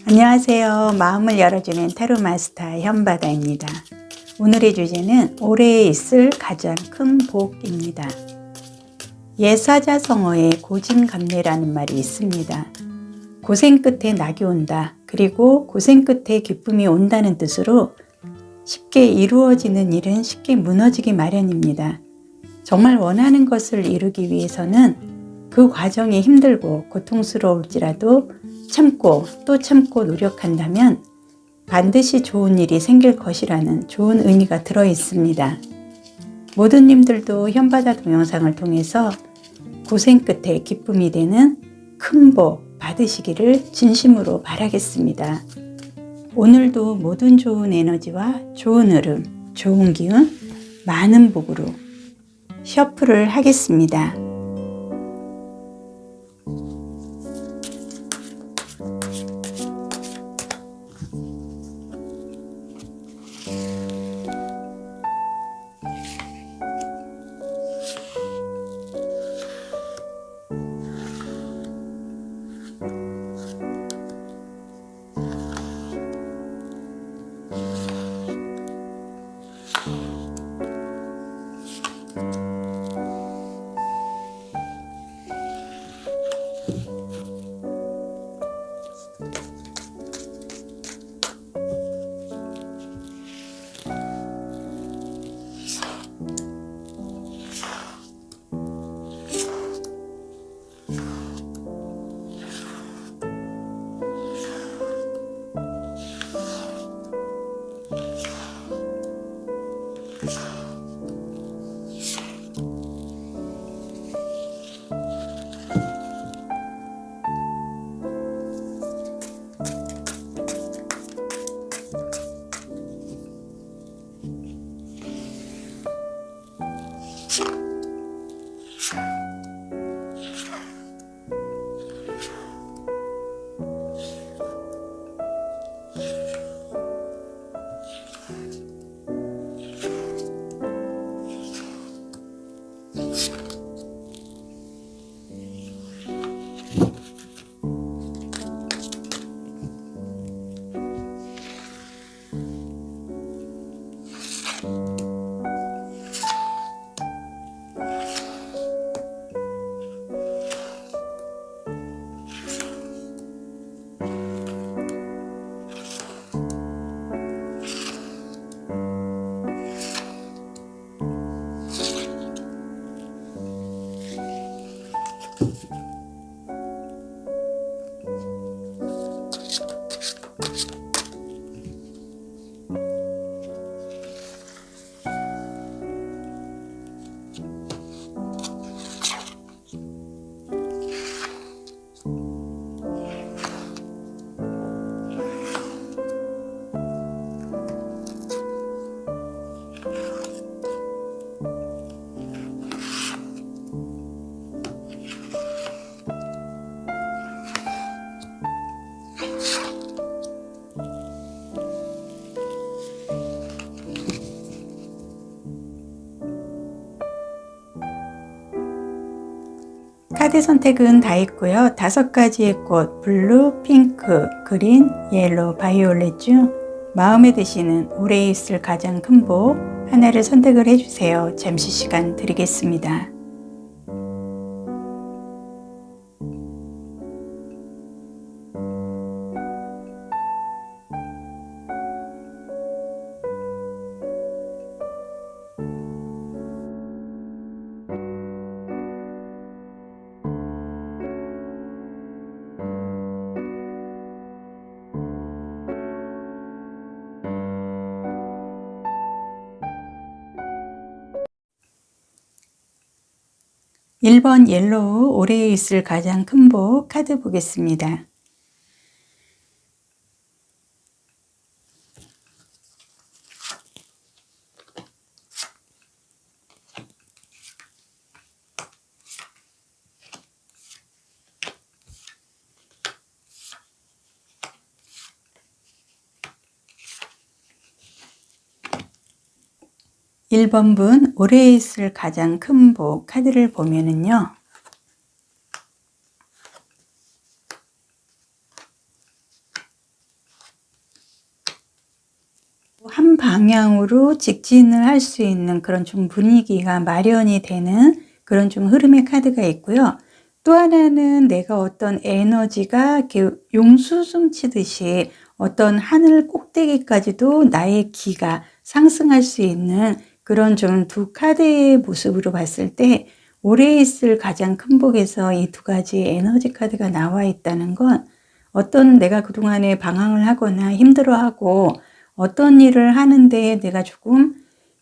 안녕하세요. 마음을 열어주는 타로 마스터 현바다입니다. 오늘의 주제는 올해에 있을 가장 큰 복입니다. 예사자성어에 고진감래라는 말이 있습니다. 고생 끝에 낙이 온다. 그리고 고생 끝에 기쁨이 온다는 뜻으로 쉽게 이루어지는 일은 쉽게 무너지기 마련입니다. 정말 원하는 것을 이루기 위해서는 그 과정이 힘들고 고통스러울지라도 참고 또 참고 노력한다면 반드시 좋은 일이 생길 것이라는 좋은 의미가 들어 있습니다. 모든 님들도 현바다 동영상을 통해서 고생 끝에 기쁨이 되는 큰 복 받으시기를 진심으로 바라겠습니다. 오늘도 모든 좋은 에너지와 좋은 흐름, 좋은 기운, 많은 복으로 셔플을 하겠습니다. 카드 선택은 다 했고요. 5가지의 꽃, 블루, 핑크, 그린, 옐로우, 바이올렛 중 마음에 드시는 올해에 있을 가장 큰 복 하나를 선택을 해주세요. 잠시 시간 드리겠습니다. 일 번 옐로우 올해에 있을 가장 큰 복 카드 보겠습니다. 일 번 분 올해에 있을 가장 큰 복 카드를 보면은요. 방향으로 직진을 할 수 있는 그런 좀 분위기가 마련이 되는 그런 좀 흐름의 카드가 있고요. 또 하나는 내가 어떤 에너지가 이렇게 용수숨 치듯이 어떤 하늘 꼭대기까지도 나의 기가 상승할 수 있는 그런 좀 두 카드의 모습으로 봤을 때 올해 있을 가장 큰 복에서 이 두 가지 에너지 카드가 나와 있다는 건 어떤 내가 그동안에 방황을 하거나 힘들어하고 어떤 일을 하는데 내가 조금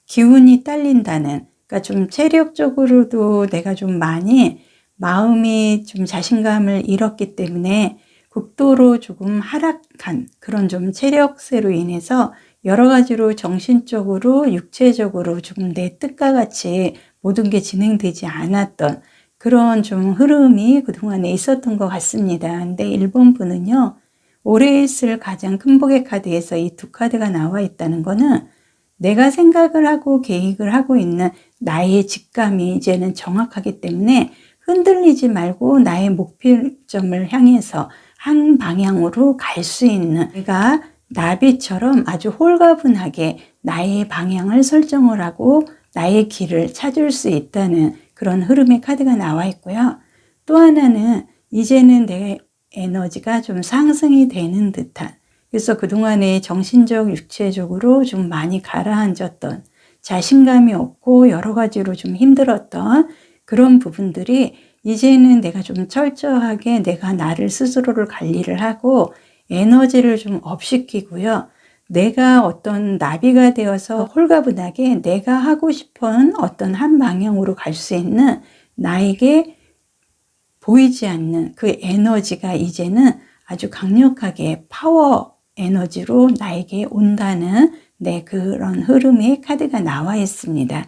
기운이 딸린다는, 그러니까 좀 체력적으로도 내가 좀 많이 마음이 좀 자신감을 잃었기 때문에 극도로 조금 하락한 그런 좀 체력세로 인해서 여러 가지로 정신적으로 육체적으로 조금 내 뜻과 같이 모든 게 진행되지 않았던 그런 좀 흐름이 그동안에 있었던 것 같습니다. 근데 1번 분은요, 올해 있을 가장 큰 복의 카드에서 이 두 카드가 나와 있다는 거는 내가 생각을 하고 계획을 하고 있는 나의 직감이 이제는 정확하기 때문에 흔들리지 말고 나의 목표점을 향해서 한 방향으로 갈 수 있는, 내가 나비처럼 아주 홀가분하게 나의 방향을 설정을 하고 나의 길을 찾을 수 있다는 그런 흐름의 카드가 나와 있고요. 또 하나는 이제는 내 에너지가 좀 상승이 되는 듯한, 그래서 그동안에 정신적, 육체적으로 좀 많이 가라앉았던, 자신감이 없고 여러 가지로 좀 힘들었던 그런 부분들이 이제는 내가 좀 철저하게 내가 나를 스스로를 관리를 하고 에너지를 좀 업시키고요. 내가 어떤 나비가 되어서 홀가분하게 내가 하고 싶은 어떤 한 방향으로 갈 수 있는, 나에게 보이지 않는 그 에너지가 이제는 아주 강력하게 파워 에너지로 나에게 온다는 그런 흐름의 카드가 나와 있습니다.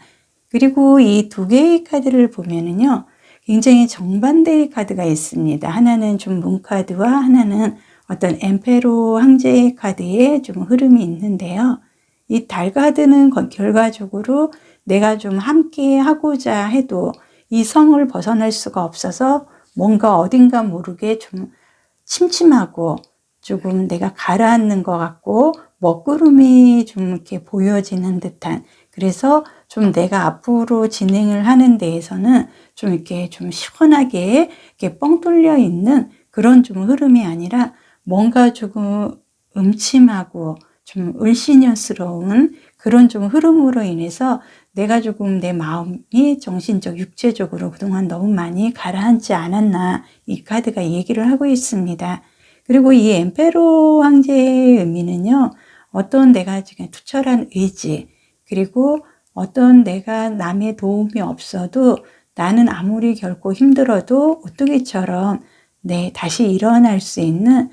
그리고 이 두 개의 카드를 보면은요, 굉장히 정반대의 카드가 있습니다. 하나는 좀 문카드와 하나는 어떤 엠페로 황제의 카드의 좀 흐름이 있는데요. 이 달 카드는 결과적으로 내가 좀 함께 하고자 해도 이 성을 벗어날 수가 없어서 뭔가 어딘가 모르게 좀 침침하고 조금 내가 가라앉는 것 같고 먹구름이 좀 이렇게 보여지는 듯한, 그래서 좀 내가 앞으로 진행을 하는 데에서는 좀 이렇게 좀 시원하게 이렇게 뻥 뚫려 있는 그런 좀 흐름이 아니라 뭔가 조금 음침하고 좀 을씨년스러운 그런 좀 흐름으로 인해서 내가 조금 내 마음이 정신적, 육체적으로 그동안 너무 많이 가라앉지 않았나, 이 카드가 얘기를 하고 있습니다. 그리고 이 엠페로 황제의 의미는요, 어떤 내가 지금 투철한 의지, 그리고 어떤 내가 남의 도움이 없어도 나는 아무리 결코 힘들어도 오뚜기처럼 다시 일어날 수 있는,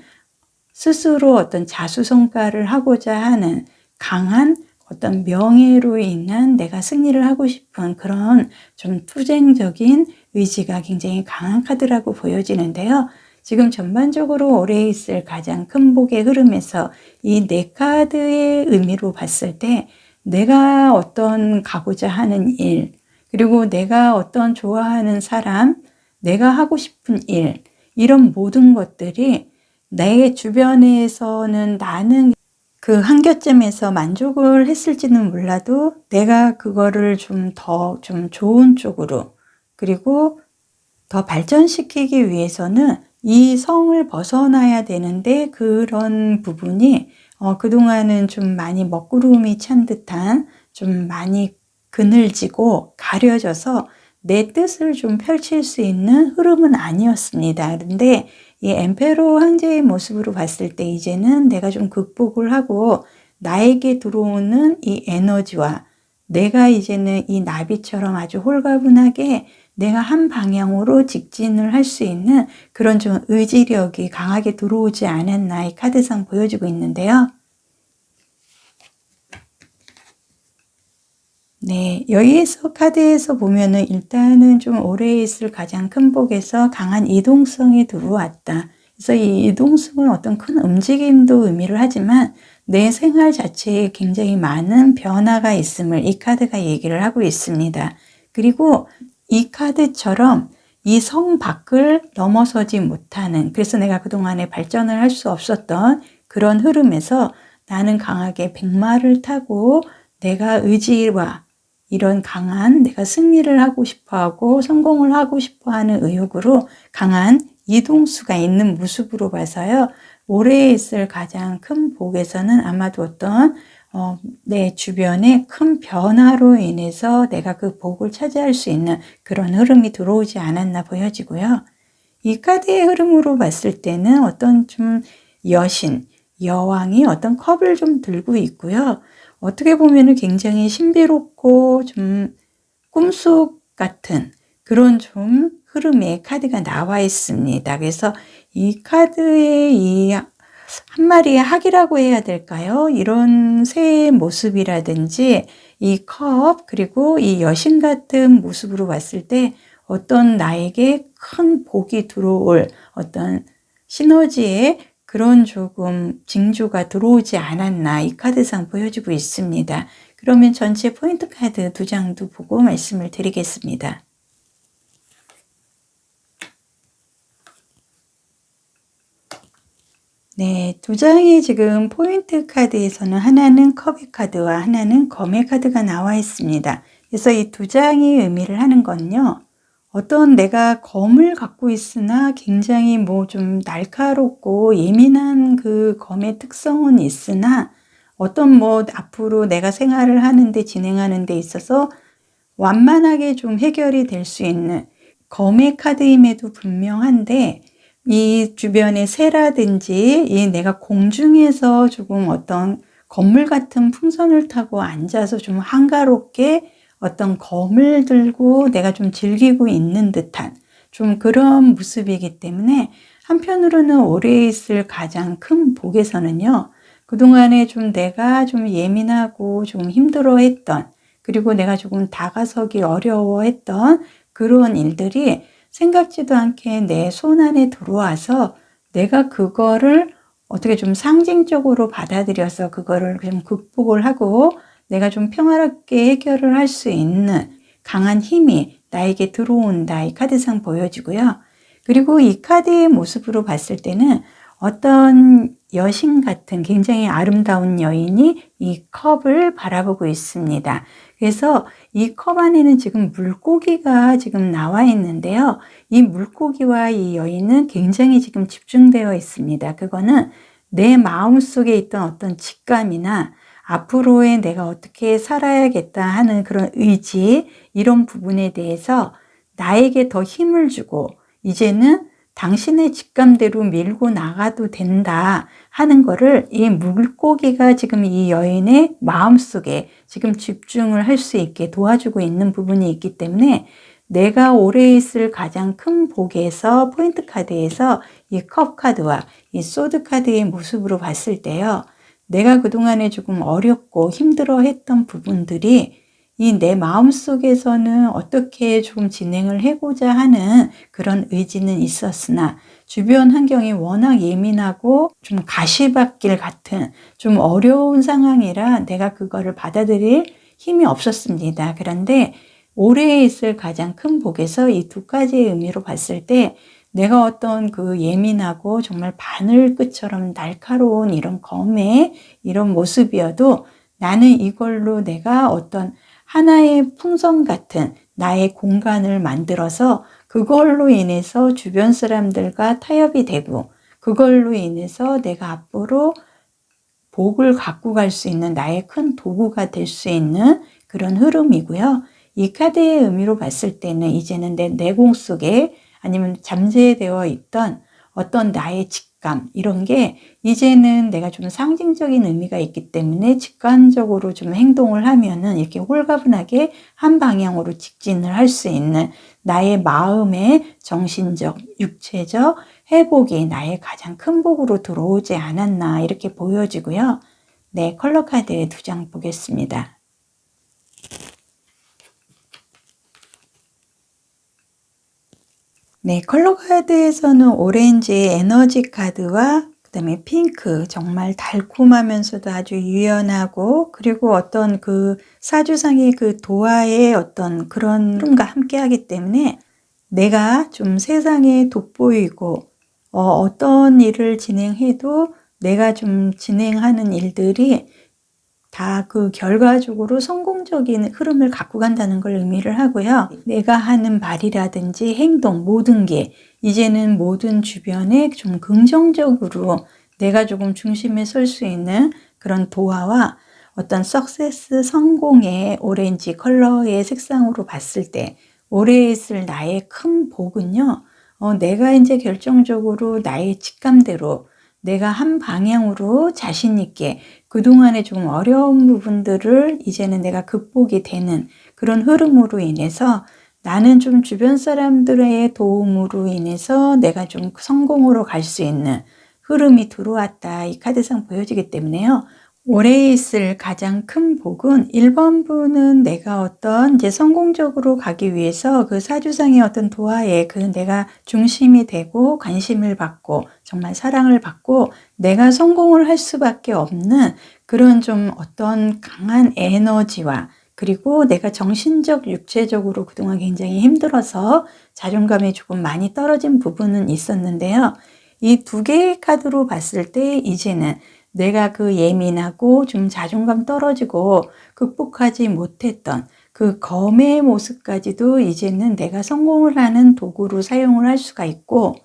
스스로 어떤 자수성가를 하고자 하는 강한 어떤 명예로 인한 내가 승리를 하고 싶은 그런 좀 투쟁적인 의지가 굉장히 강한 카드라고 보여지는데요. 지금 전반적으로 올해 있을 가장 큰 복의 흐름에서 이 네 카드의 의미로 봤을 때 내가 어떤 가고자 하는 일, 그리고 내가 어떤 좋아하는 사람, 내가 하고 싶은 일, 이런 모든 것들이 내 주변에서는 나는 그 한계점에서 만족을 했을지는 몰라도 내가 그거를 좀 더 좀 좋은 쪽으로, 그리고 더 발전시키기 위해서는 이 성을 벗어나야 되는데 그런 부분이 그동안은 좀 많이 먹구름이 찬 듯한, 좀 많이 그늘지고 가려져서 내 뜻을 좀 펼칠 수 있는 흐름은 아니었습니다. 그런데 이 엠페로 황제의 모습으로 봤을 때 이제는 내가 좀 극복을 하고 나에게 들어오는 이 에너지와 내가 이제는 이 나비처럼 아주 홀가분하게 내가 한 방향으로 직진을 할 수 있는 그런 좀 의지력이 강하게 들어오지 않았나, 이 카드상 보여지고 있는데요. 여기에서 카드에서 보면은 일단은 좀 올해 있을 가장 큰 복에서 강한 이동성이 들어왔다. 그래서 이 이동성은 어떤 큰 움직임도 의미를 하지만 내 생활 자체에 굉장히 많은 변화가 있음을 이 카드가 얘기를 하고 있습니다. 그리고 이 카드처럼 이 성 밖을 넘어서지 못하는, 그래서 내가 그동안에 발전을 할 수 없었던 그런 흐름에서 나는 강하게 백마를 타고 내가 의지와 이런 강한 내가 승리를 하고 싶어하고 성공을 하고 싶어하는 의욕으로 강한 이동수가 있는 모습으로 봐서요. 올해 있을 가장 큰 복에서는 아마도 어떤 내 주변에 큰 변화로 인해서 내가 그 복을 차지할 수 있는 그런 흐름이 들어오지 않았나 보여지고요. 이 카드의 흐름으로 봤을 때는 어떤 좀 여신, 여왕이 어떤 컵을 좀 들고 있고요. 어떻게 보면은 굉장히 신비롭고 좀 꿈속 같은 그런 좀 흐름의 카드가 나와 있습니다. 그래서 이 카드의 이 한 마리의 학이라고 해야 될까요? 이런 새의 모습이라든지 이 컵 그리고 이 여신 같은 모습으로 봤을 때 어떤 나에게 큰 복이 들어올 어떤 시너지의 그런 조금 징조가 들어오지 않았나 이 카드상 보여주고 있습니다. 그러면 전체 포인트 카드 2장도 보고 말씀을 드리겠습니다. 네, 2장의 지금 포인트 카드에서는 하나는 컵의 카드와 하나는 검의 카드가 나와 있습니다. 그래서 이 2장이 의미를 하는 건요. 어떤 내가 검을 갖고 있으나 굉장히 뭐 좀 날카롭고 예민한 그 검의 특성은 있으나 어떤 뭐 앞으로 내가 생활을 하는데 진행하는 데 있어서 완만하게 좀 해결이 될 수 있는 검의 카드임에도 분명한데 이 주변의 새라든지 이 내가 공중에서 조금 어떤 건물 같은 풍선을 타고 앉아서 좀 한가롭게 어떤 검을 들고 내가 좀 즐기고 있는 듯한 좀 그런 모습이기 때문에 한편으로는 올해 있을 가장 큰 복에서는요. 그동안에 좀 내가 좀 예민하고 좀 힘들어했던 그리고 내가 조금 다가서기 어려워했던 그런 일들이 생각지도 않게 내 손 안에 들어와서 내가 그거를 어떻게 좀 상징적으로 받아들여서 그거를 좀 극복을 하고 내가 좀 평화롭게 해결을 할 수 있는 강한 힘이 나에게 들어온다. 이 카드상 보여지고요. 그리고 이 카드의 모습으로 봤을 때는 어떤 여신 같은 굉장히 아름다운 여인이 이 컵을 바라보고 있습니다. 그래서 이 컵 안에는 지금 물고기가 지금 나와 있는데요. 이 물고기와 이 여인은 굉장히 지금 집중되어 있습니다. 그거는 내 마음속에 있던 어떤 직감이나 앞으로의 내가 어떻게 살아야겠다 하는 그런 의지, 이런 부분에 대해서 나에게 더 힘을 주고 이제는 당신의 직감대로 밀고 나가도 된다 하는 거를 이 물고기가 지금 이 여인의 마음속에 지금 집중을 할 수 있게 도와주고 있는 부분이 있기 때문에 내가 올해 있을 가장 큰 복에서 포인트 카드에서 이 컵 카드와 이 소드 카드의 모습으로 봤을 때요. 내가 그동안에 조금 어렵고 힘들어 했던 부분들이 이 내 마음속에서는 어떻게 좀 진행을 해보자 하는 그런 의지는 있었으나 주변 환경이 워낙 예민하고 좀 가시밭길 같은 좀 어려운 상황이라 내가 그거를 받아들일 힘이 없었습니다. 그런데 올해 있을 가장 큰 복에서 이 두 가지의 의미로 봤을 때 내가 어떤 그 예민하고 정말 바늘끝처럼 날카로운 이런 검의 이런 모습이어도 나는 이걸로 내가 어떤 하나의 풍선 같은 나의 공간을 만들어서 그걸로 인해서 주변 사람들과 타협이 되고 그걸로 인해서 내가 앞으로 복을 갖고 갈 수 있는 나의 큰 도구가 될 수 있는 그런 흐름이고요. 이 카드의 의미로 봤을 때는 이제는 내 내공 속에 아니면 잠재되어 있던 어떤 나의 직감 이런 게 이제는 내가 좀 상징적인 의미가 있기 때문에 직관적으로 좀 행동을 하면은 이렇게 홀가분하게 한 방향으로 직진을 할 수 있는 나의 마음의 정신적, 육체적 회복이 나의 가장 큰 복으로 들어오지 않았나 이렇게 보여지고요. 네, 컬러 카드 2장 보겠습니다. 네, 컬러 카드에서는 오렌지의 에너지 카드와 그다음에 핑크, 정말 달콤하면서도 아주 유연하고 그리고 어떤 그 사주상의 그 도화의 어떤 그런 흐름과 함께 하기 때문에 내가 좀 세상에 돋보이고 어떤 일을 진행해도 내가 좀 진행하는 일들이 다 그 결과적으로 성공적인 흐름을 갖고 간다는 걸 의미를 하고요. 내가 하는 말이라든지 행동 모든 게 이제는 모든 주변에 좀 긍정적으로 내가 조금 중심에 설 수 있는 그런 도화와 어떤 석세스 성공의 오렌지 컬러의 색상으로 봤을 때 올해 있을 나의 큰 복은요. 내가 이제 결정적으로 나의 직감대로 내가 한 방향으로 자신 있게 그동안에 조금 어려운 부분들을 이제는 내가 극복이 되는 그런 흐름으로 인해서 나는 좀 주변 사람들의 도움으로 인해서 내가 좀 성공으로 갈 수 있는 흐름이 들어왔다. 이 카드상 보여지기 때문에요. 올해 있을 가장 큰 복은 1번분은 내가 어떤 이제 성공적으로 가기 위해서 그 사주상의 어떤 도화에 그 내가 중심이 되고 관심을 받고 정말 사랑을 받고 내가 성공을 할 수밖에 없는 그런 좀 어떤 강한 에너지와 그리고 내가 정신적, 육체적으로 그동안 굉장히 힘들어서 자존감이 조금 많이 떨어진 부분은 있었는데요. 이 두 개의 카드로 봤을 때 이제는 내가 그 예민하고 좀 자존감 떨어지고 극복하지 못했던 그 검의 모습까지도 이제는 내가 성공을 하는 도구로 사용을 할 수가 있고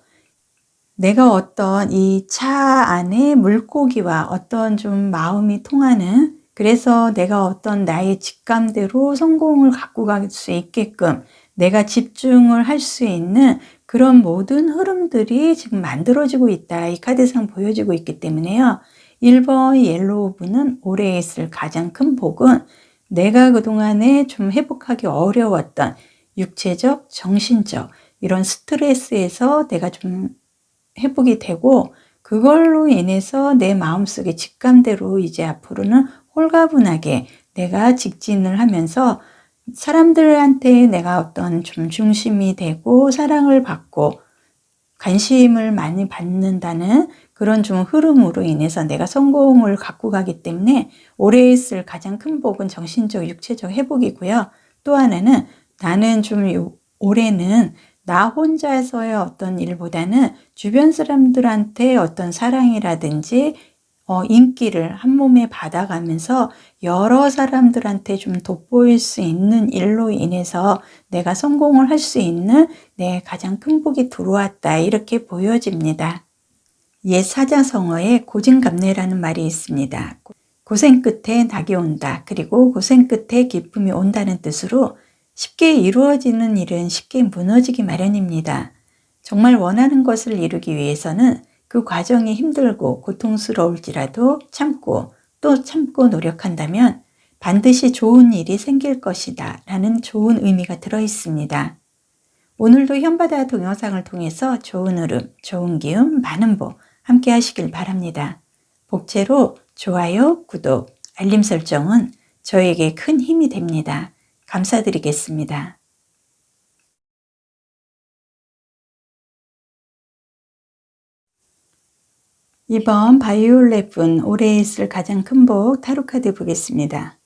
내가 어떤 이 차 안에 물고기와 어떤 좀 마음이 통하는 그래서 내가 어떤 나의 직감대로 성공을 갖고 갈 수 있게끔 내가 집중을 할 수 있는 그런 모든 흐름들이 지금 만들어지고 있다. 이 카드상 보여지고 있기 때문에요. 1번 옐로우분은 올해 있을 가장 큰 복은 내가 그동안에 좀 회복하기 어려웠던 육체적, 정신적 이런 스트레스에서 내가 좀 회복이 되고 그걸로 인해서 내 마음속의 직감대로 이제 앞으로는 홀가분하게 내가 직진을 하면서 사람들한테 내가 어떤 좀 중심이 되고 사랑을 받고 관심을 많이 받는다는 그런 좀 흐름으로 인해서 내가 성공을 갖고 가기 때문에 올해 있을 가장 큰 복은 정신적, 육체적 회복이고요. 또 하나는 나는 좀 올해는 나 혼자서의 어떤 일보다는 주변 사람들한테 어떤 사랑이라든지 인기를 한 몸에 받아가면서 여러 사람들한테 좀 돋보일 수 있는 일로 인해서 내가 성공을 할 수 있는 내 가장 큰 복이 들어왔다. 이렇게 보여집니다. 옛 사자성어에 고진감래라는 말이 있습니다. 고생 끝에 낙이 온다. 그리고 고생 끝에 기쁨이 온다는 뜻으로 쉽게 이루어지는 일은 쉽게 무너지기 마련입니다. 정말 원하는 것을 이루기 위해서는 그 과정이 힘들고 고통스러울지라도 참고 또 참고 노력한다면 반드시 좋은 일이 생길 것이다 라는 좋은 의미가 들어 있습니다. 오늘도 현바다 동영상을 통해서 좋은 흐름, 좋은 기운, 많은 복 함께 하시길 바랍니다. 복채로 좋아요, 구독, 알림 설정은 저에게 큰 힘이 됩니다. 감사드리겠습니다. 이번 바이올렛 분 올해 있을 가장 큰 복 타로 카드 보겠습니다.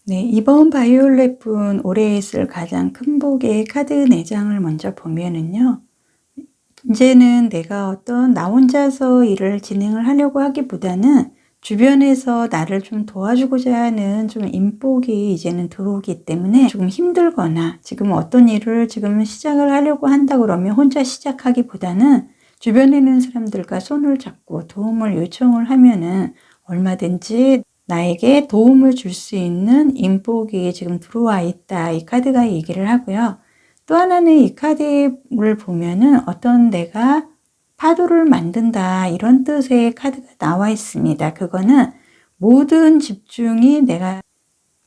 네, 이번 바이올렛 분 올해 있을 가장 큰 복의 카드 4장을 먼저 보면은요. 이제는 내가 어떤 나 혼자서 일을 진행을 하려고 하기보다는 주변에서 나를 좀 도와주고자 하는 좀 인복이 이제는 들어오기 때문에 조금 힘들거나 지금 어떤 일을 지금 시작을 하려고 한다 그러면 혼자 시작하기보다는 주변에 있는 사람들과 손을 잡고 도움을 요청을 하면은 얼마든지 나에게 도움을 줄 수 있는 인복이 지금 들어와 있다. 이 카드가 얘기를 하고요. 또 하나는 이 카드를 보면은 어떤 내가 파도를 만든다 이런 뜻의 카드가 나와 있습니다. 그거는 모든 집중이 내가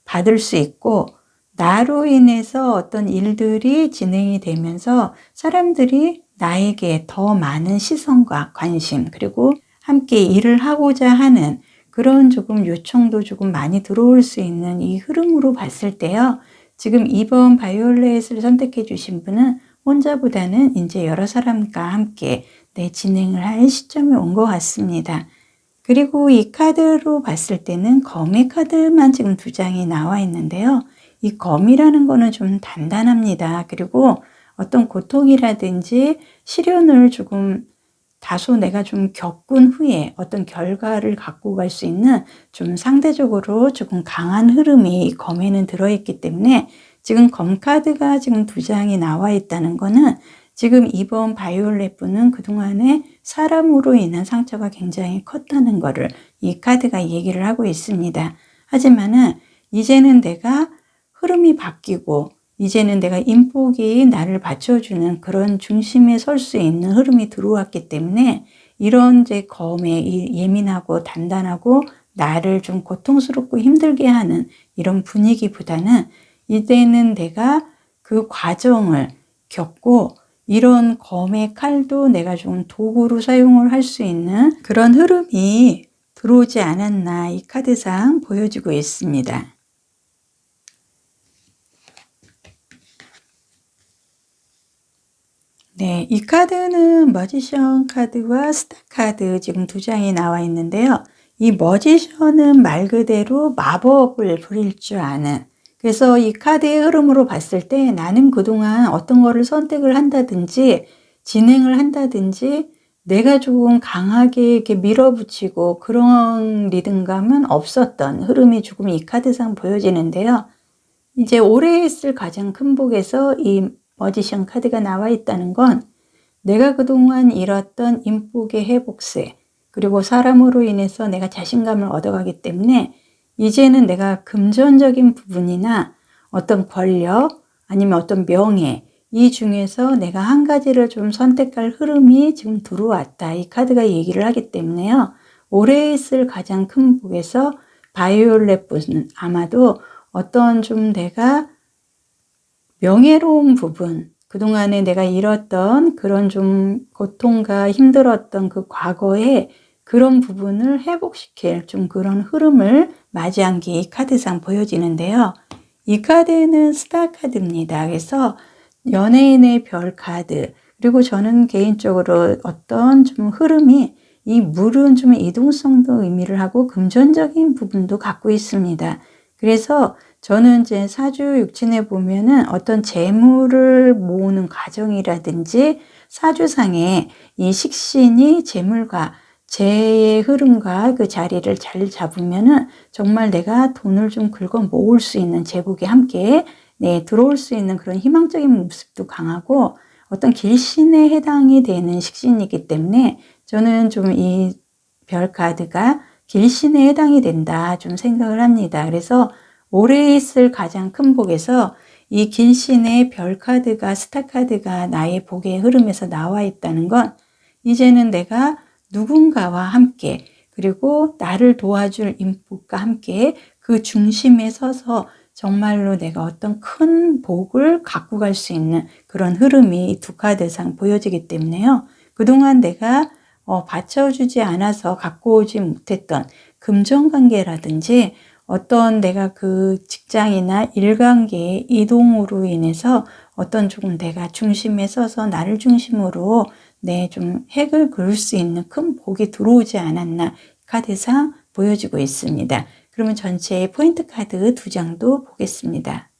받을 수 있고 나로 인해서 어떤 일들이 진행이 되면서 사람들이 나에게 더 많은 시선과 관심 그리고 함께 일을 하고자 하는 그런 조금 요청도 조금 많이 들어올 수 있는 이 흐름으로 봤을 때요. 지금 2번 바이올렛을 선택해 주신 분은 혼자보다는 이제 여러 사람과 함께 진행을 할 시점이 온 것 같습니다. 그리고 이 카드로 봤을 때는 검의 카드만 지금 2장이 나와 있는데요. 이 검이라는 거는 좀 단단합니다. 그리고 어떤 고통이라든지 시련을 조금 다소 내가 좀 겪은 후에 어떤 결과를 갖고 갈 수 있는 좀 상대적으로 조금 강한 흐름이 이 검에는 들어있기 때문에 지금 검 카드가 지금 2장이 나와 있다는 거는 지금 이번 바이올렛 분은 그동안에 사람으로 인한 상처가 굉장히 컸다는 거를 이 카드가 얘기를 하고 있습니다. 하지만은 이제는 내가 흐름이 바뀌고 이제는 내가 인복이 나를 받쳐주는 그런 중심에 설 수 있는 흐름이 들어왔기 때문에 이런 이제 검에 예민하고 단단하고 나를 좀 고통스럽고 힘들게 하는 이런 분위기보다는 이제는 내가 그 과정을 겪고 이런 검의 칼도 내가 좀 도구로 사용을 할 수 있는 그런 흐름이 들어오지 않았나 이 카드상 보여지고 있습니다. 네, 이 카드는 머지션 카드와 스타 카드 지금 2장이 나와 있는데요. 이 머지션은 말 그대로 마법을 부릴 줄 아는, 그래서 이 카드의 흐름으로 봤을 때 나는 그동안 어떤 거를 선택을 한다든지 진행을 한다든지 내가 조금 강하게 이렇게 밀어붙이고 그런 리듬감은 없었던 흐름이 조금 이 카드상 보여지는데요. 이제 올해 있을 가장 큰 복에서 이 머지션 카드가 나와 있다는 건 내가 그동안 잃었던 인복의 회복세, 그리고 사람으로 인해서 내가 자신감을 얻어가기 때문에 이제는 내가 금전적인 부분이나 어떤 권력 아니면 어떤 명예 이 중에서 내가 한 가지를 좀 선택할 흐름이 지금 들어왔다. 이 카드가 얘기를 하기 때문에요. 올해 있을 가장 큰 복에서 바이올렛 분은 아마도 어떤 좀 내가 명예로운 부분, 그동안에 내가 잃었던 그런 좀 고통과 힘들었던 그 과거의 그런 부분을 회복시킬 좀 그런 흐름을 맞이한 게 이 카드상 보여지는데요. 이 카드는 스타 카드입니다. 그래서 연예인의 별 카드, 그리고 저는 개인적으로 어떤 좀 흐름이 이 물은 좀 이동성도 의미를 하고 금전적인 부분도 갖고 있습니다. 그래서 저는 이제 사주 육친에 보면은 어떤 재물을 모으는 과정이라든지 사주상에 이 식신이 재물과 재의 흐름과 그 자리를 잘 잡으면은 정말 내가 돈을 좀 긁어 모을 수 있는 제복이 함께 들어올 수 있는 그런 희망적인 모습도 강하고 어떤 길신에 해당이 되는 식신이기 때문에 저는 좀 이 별 카드가 길신에 해당이 된다 좀 생각을 합니다. 그래서 올해 있을 가장 큰 복에서 이 길신의 별 카드가 스타 카드가 나의 복의 흐름에서 나와 있다는 건 이제는 내가 누군가와 함께 그리고 나를 도와줄 인복과 함께 그 중심에 서서 정말로 내가 어떤 큰 복을 갖고 갈 수 있는 그런 흐름이 이 2카드상 보여지기 때문에요. 그동안 내가 받쳐주지 않아서 갖고 오지 못했던 금전관계라든지 어떤 내가 그 직장이나 일관계의 이동으로 인해서 어떤 조금 내가 중심에 서서 나를 중심으로 좀 핵을 그을 수 있는 큰 복이 들어오지 않았나 카드상 보여지고 있습니다. 그러면 전체의 포인트 카드 2장도 보겠습니다.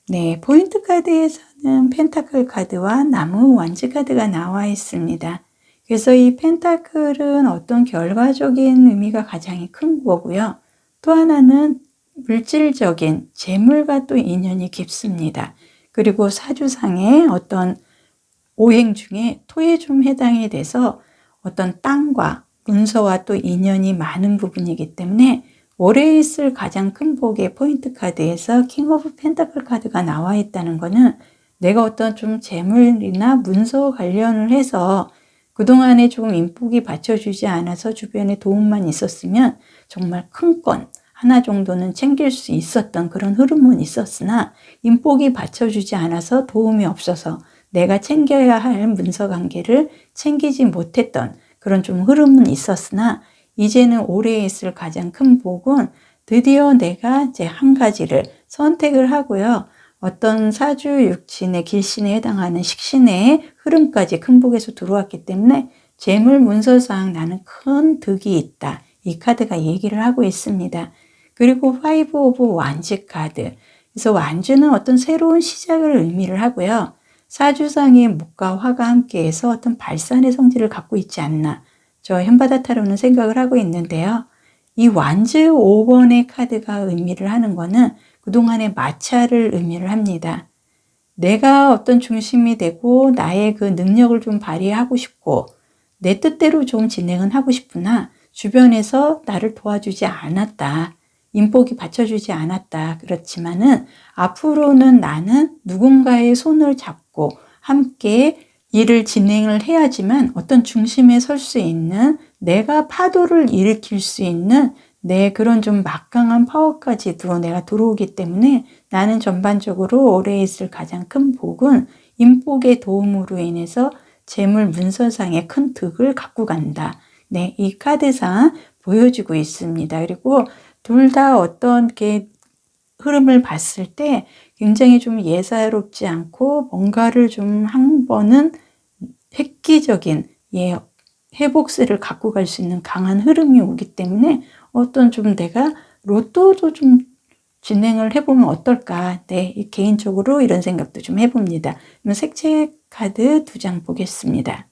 네, 포인트 카드에서는 펜타클 카드와 나무 원지 카드가 나와 있습니다. 그래서 이 펜타클은 어떤 결과적인 의미가 가장 큰 거고요. 또 하나는 물질적인 재물과 또 인연이 깊습니다. 그리고 사주상의 어떤 오행 중에 토에 좀 해당이 돼서 어떤 땅과 문서와 또 인연이 많은 부분이기 때문에 올해 있을 가장 큰 복의 포인트 카드에서 킹 오브 펜타클 카드가 나와 있다는 것은 내가 어떤 좀 재물이나 문서 관련을 해서 그동안에 조금 인복이 받쳐주지 않아서 주변에 도움만 있었으면 정말 큰 건 하나 정도는 챙길 수 있었던 그런 흐름은 있었으나 인복이 받쳐주지 않아서 도움이 없어서 내가 챙겨야 할 문서 관계를 챙기지 못했던 그런 좀 흐름은 있었으나 이제는 올해 있을 가장 큰 복은 드디어 내가 이제 한 가지를 선택을 하고요. 어떤 사주육신의 길신에 해당하는 식신의 흐름까지 큰 복에서 들어왔기 때문에 재물 문서상 나는 큰 득이 있다. 이 카드가 얘기를 하고 있습니다. 그리고 파이브 오브 완즈 카드. 그래서 완즈는 어떤 새로운 시작을 의미를 하고요. 사주상의 목과 화가 함께해서 어떤 발산의 성질을 갖고 있지 않나. 저 현바다 타로는 생각을 하고 있는데요. 이 완즈 5번의 카드가 의미를 하는 거는 그동안의 마찰을 의미를 합니다. 내가 어떤 중심이 되고 나의 그 능력을 좀 발휘하고 싶고 내 뜻대로 좀 진행은 하고 싶으나 주변에서 나를 도와주지 않았다. 인복이 받쳐주지 않았다. 그렇지만은 앞으로는 나는 누군가의 손을 잡고 함께 일을 진행을 해야지만 어떤 중심에 설 수 있는 내가 파도를 일으킬 수 있는 내 그런 좀 막강한 파워까지도 내가 들어오기 때문에 나는 전반적으로 올해 있을 가장 큰 복은 인복의 도움으로 인해서 재물 문서상의 큰 득을 갖고 간다. 네, 이 카드상 보여주고 있습니다. 그리고 둘 다 어떤 게 흐름을 봤을 때 굉장히 좀 예사롭지 않고 뭔가를 좀 한 번은 획기적인 회복세를 갖고 갈 수 있는 강한 흐름이 오기 때문에 어떤 좀 내가 로또도 좀 진행을 해보면 어떨까. 네, 개인적으로 이런 생각도 좀 해봅니다. 그럼 색채 카드 2장 보겠습니다.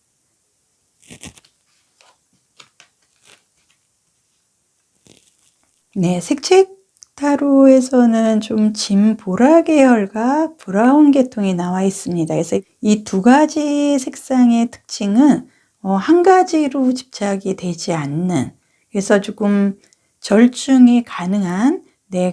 네, 색채 타로에서는 좀 진보라 계열과 브라운 계통이 나와 있습니다. 그래서 이 두 가지 색상의 특징은 한 가지로 집착이 되지 않는, 그래서 조금 절충이 가능한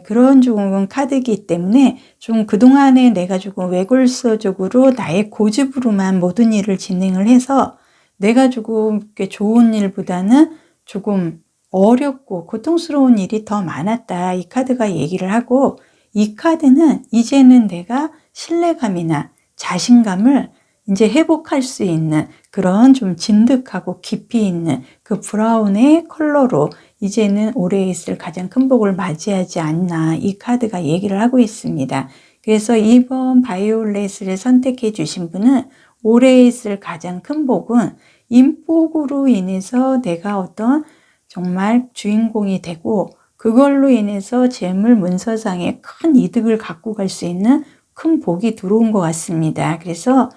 그런 조금 카드이기 때문에 좀 그동안에 내가 조금 외골서적으로 나의 고집으로만 모든 일을 진행을 해서 내가 조금 좋은 일보다는 조금 어렵고 고통스러운 일이 더 많았다. 이 카드가 얘기를 하고, 이 카드는 이제는 내가 신뢰감이나 자신감을 이제 회복할 수 있는 그런 좀 진득하고 깊이 있는 그 브라운의 컬러로 이제는 올해 있을 가장 큰 복을 맞이하지 않나. 이 카드가 얘기를 하고 있습니다. 그래서 이번 바이올렛을 선택해 주신 분은 올해 있을 가장 큰 복은 인복으로 인해서 내가 어떤 정말 주인공이 되고 그걸로 인해서 재물 문서상의 큰 이득을 갖고 갈 수 있는 큰 복이 들어온 것 같습니다. 그래서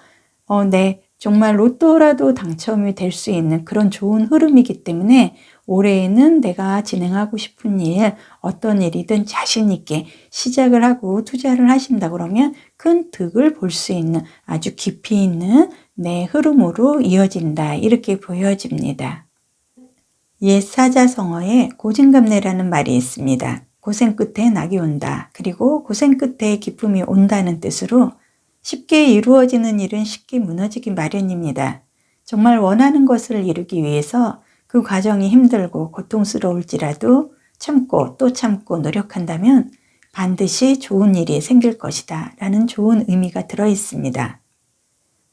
네, 정말 로또라도 당첨이 될 수 있는 그런 좋은 흐름이기 때문에 올해에는 내가 진행하고 싶은 일, 어떤 일이든 자신 있게 시작을 하고 투자를 하신다 그러면 큰 득을 볼 수 있는 아주 깊이 있는 흐름으로 이어진다. 이렇게 보여집니다. 옛 사자성어에 고진감래라는 말이 있습니다. 고생 끝에 낙이 온다. 그리고 고생 끝에 기쁨이 온다는 뜻으로 쉽게 이루어지는 일은 쉽게 무너지기 마련입니다. 정말 원하는 것을 이루기 위해서 그 과정이 힘들고 고통스러울지라도 참고 또 참고 노력한다면 반드시 좋은 일이 생길 것이다 라는 좋은 의미가 들어 있습니다.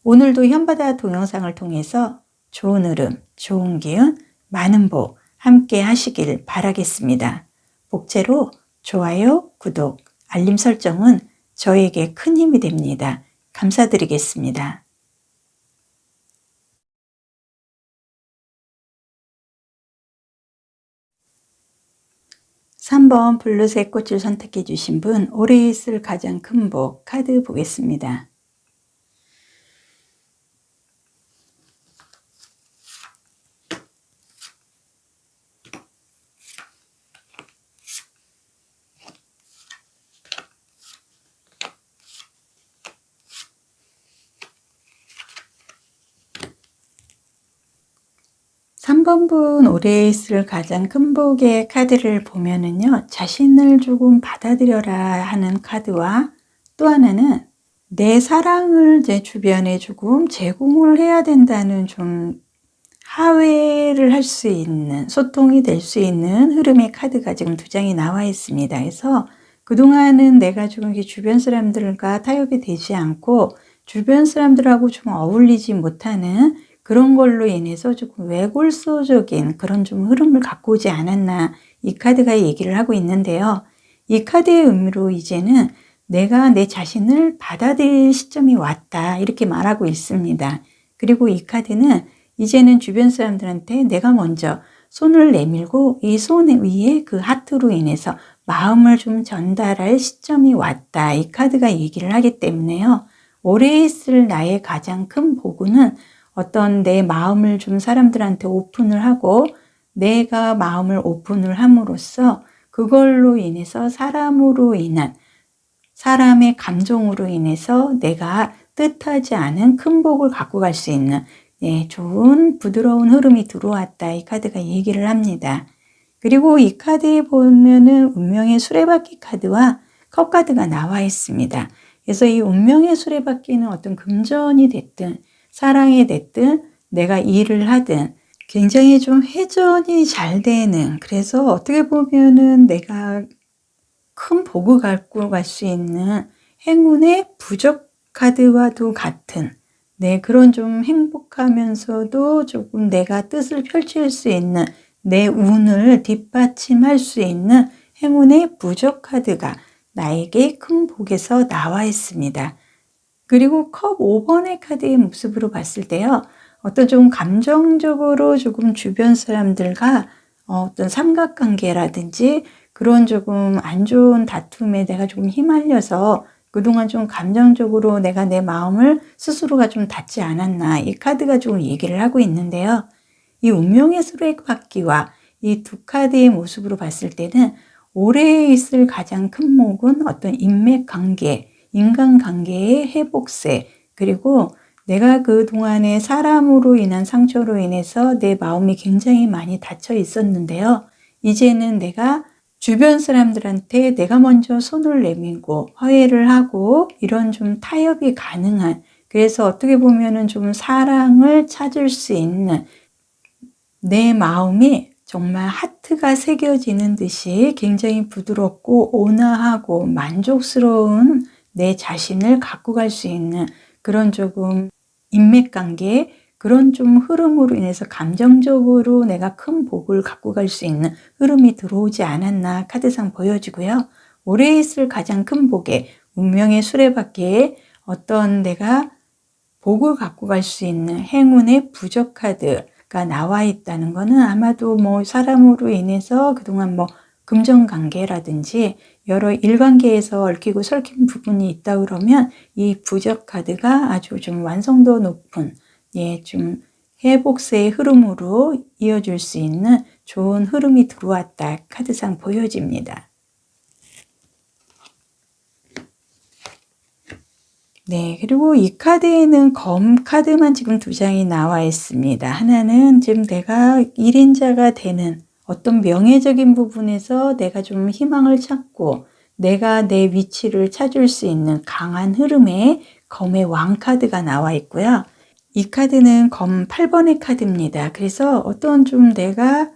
오늘도 현바다 동영상을 통해서 좋은 흐름, 좋은 기운, 많은 복 함께 하시길 바라겠습니다. 복채로 좋아요, 구독, 알림 설정은 저에게 큰 힘이 됩니다. 감사드리겠습니다. 3번 블루색 꽃을 선택해 주신 분, 올해 있을 가장 큰 복 카드 보겠습니다. (3번분) 올해 있을 가장 큰 복의 카드를 보면은요, 자신을 조금 받아들여라 하는 카드와 또 하나는 내 사랑을 제 주변에 조금 제공을 해야 된다는 좀 하회를 할 수 있는, 소통이 될 수 있는 흐름의 카드가 지금 2장이 나와 있습니다. 그래서 그동안은 내가 조금 주변 사람들과 타협이 되지 않고 주변 사람들하고 좀 어울리지 못하는 그런 걸로 인해서 조금 외골소적인 그런 좀 흐름을 갖고 오지 않았나, 이 카드가 얘기를 하고 있는데요. 이 카드의 의미로 이제는 내가 내 자신을 받아들일 시점이 왔다, 이렇게 말하고 있습니다. 그리고 이 카드는 이제는 주변 사람들한테 내가 먼저 손을 내밀고 이 손 위에 그 하트로 인해서 마음을 좀 전달할 시점이 왔다, 이 카드가 얘기를 하기 때문에요. 올해 있을 나의 가장 큰 복은 어떤 내 마음을 좀 사람들한테 오픈을 하고, 내가 마음을 오픈을 함으로써 그걸로 인해서 사람으로 인한, 사람의 감정으로 인해서 내가 뜻하지 않은 큰 복을 갖고 갈 수 있는, 좋은 부드러운 흐름이 들어왔다, 이 카드가 얘기를 합니다. 그리고 이 카드에 보면은 운명의 수레바퀴 카드와 컵 카드가 나와 있습니다. 그래서 이 운명의 수레바퀴는 어떤 금전이 됐든 사랑이 됐든 내가 일을 하든 굉장히 좀 회전이 잘 되는, 그래서 어떻게 보면은 내가 큰 복을 갖고 갈 수 있는 행운의 부적 카드와도 같은, 그런 좀 행복하면서도 조금 내가 뜻을 펼칠 수 있는, 내 운을 뒷받침할 수 있는 행운의 부적 카드가 나에게 큰 복에서 나와 있습니다. 그리고 컵 5번의 카드의 모습으로 봤을 때요, 어떤 좀 감정적으로 조금 주변 사람들과 어떤 삼각관계라든지 그런 조금 안 좋은 다툼에 내가 조금 휘말려서 그동안 좀 감정적으로 내가 내 마음을 스스로가 좀 닫지 않았나, 이 카드가 좀 얘기를 하고 있는데요. 이 운명의 수레바퀴와 이 두 카드의 모습으로 봤을 때는 올해 있을 가장 큰 복은 어떤 인맥관계, 인간관계의 회복세, 그리고 내가 그동안에 사람으로 인한 상처로 인해서 내 마음이 굉장히 많이 닫혀 있었는데요. 이제는 내가 주변 사람들한테 내가 먼저 손을 내밀고 화해를 하고 이런 좀 타협이 가능한, 그래서 어떻게 보면은 좀 사랑을 찾을 수 있는, 내 마음이 정말 하트가 새겨지는 듯이 굉장히 부드럽고 온화하고 만족스러운 내 자신을 갖고 갈 수 있는 그런 조금 인맥관계, 그런 좀 흐름으로 인해서 감정적으로 내가 큰 복을 갖고 갈 수 있는 흐름이 들어오지 않았나 카드상 보여지고요. 올해 있을 가장 큰 복에 운명의 수레바퀴에 어떤 내가 복을 갖고 갈 수 있는 행운의 부적 카드가 나와 있다는 거는 아마도 뭐 사람으로 인해서 그동안 뭐 금전관계라든지 여러 일관계에서 얽히고 설킨 부분이 있다 그러면 이 부적 카드가 아주 좀 완성도 높은, 좀 회복세의 흐름으로 이어질 수 있는 좋은 흐름이 들어왔다, 카드상 보여집니다. 그리고 이 카드에는 검 카드만 지금 두 장이 나와 있습니다. 하나는 지금 내가 1인자가 되는 어떤 명예적인 부분에서 내가 좀 희망을 찾고 내가 내 위치를 찾을 수 있는 강한 흐름의 검의 왕 카드가 나와 있고요. 이 카드는 검 8번의 카드입니다. 그래서 어떤 좀 내가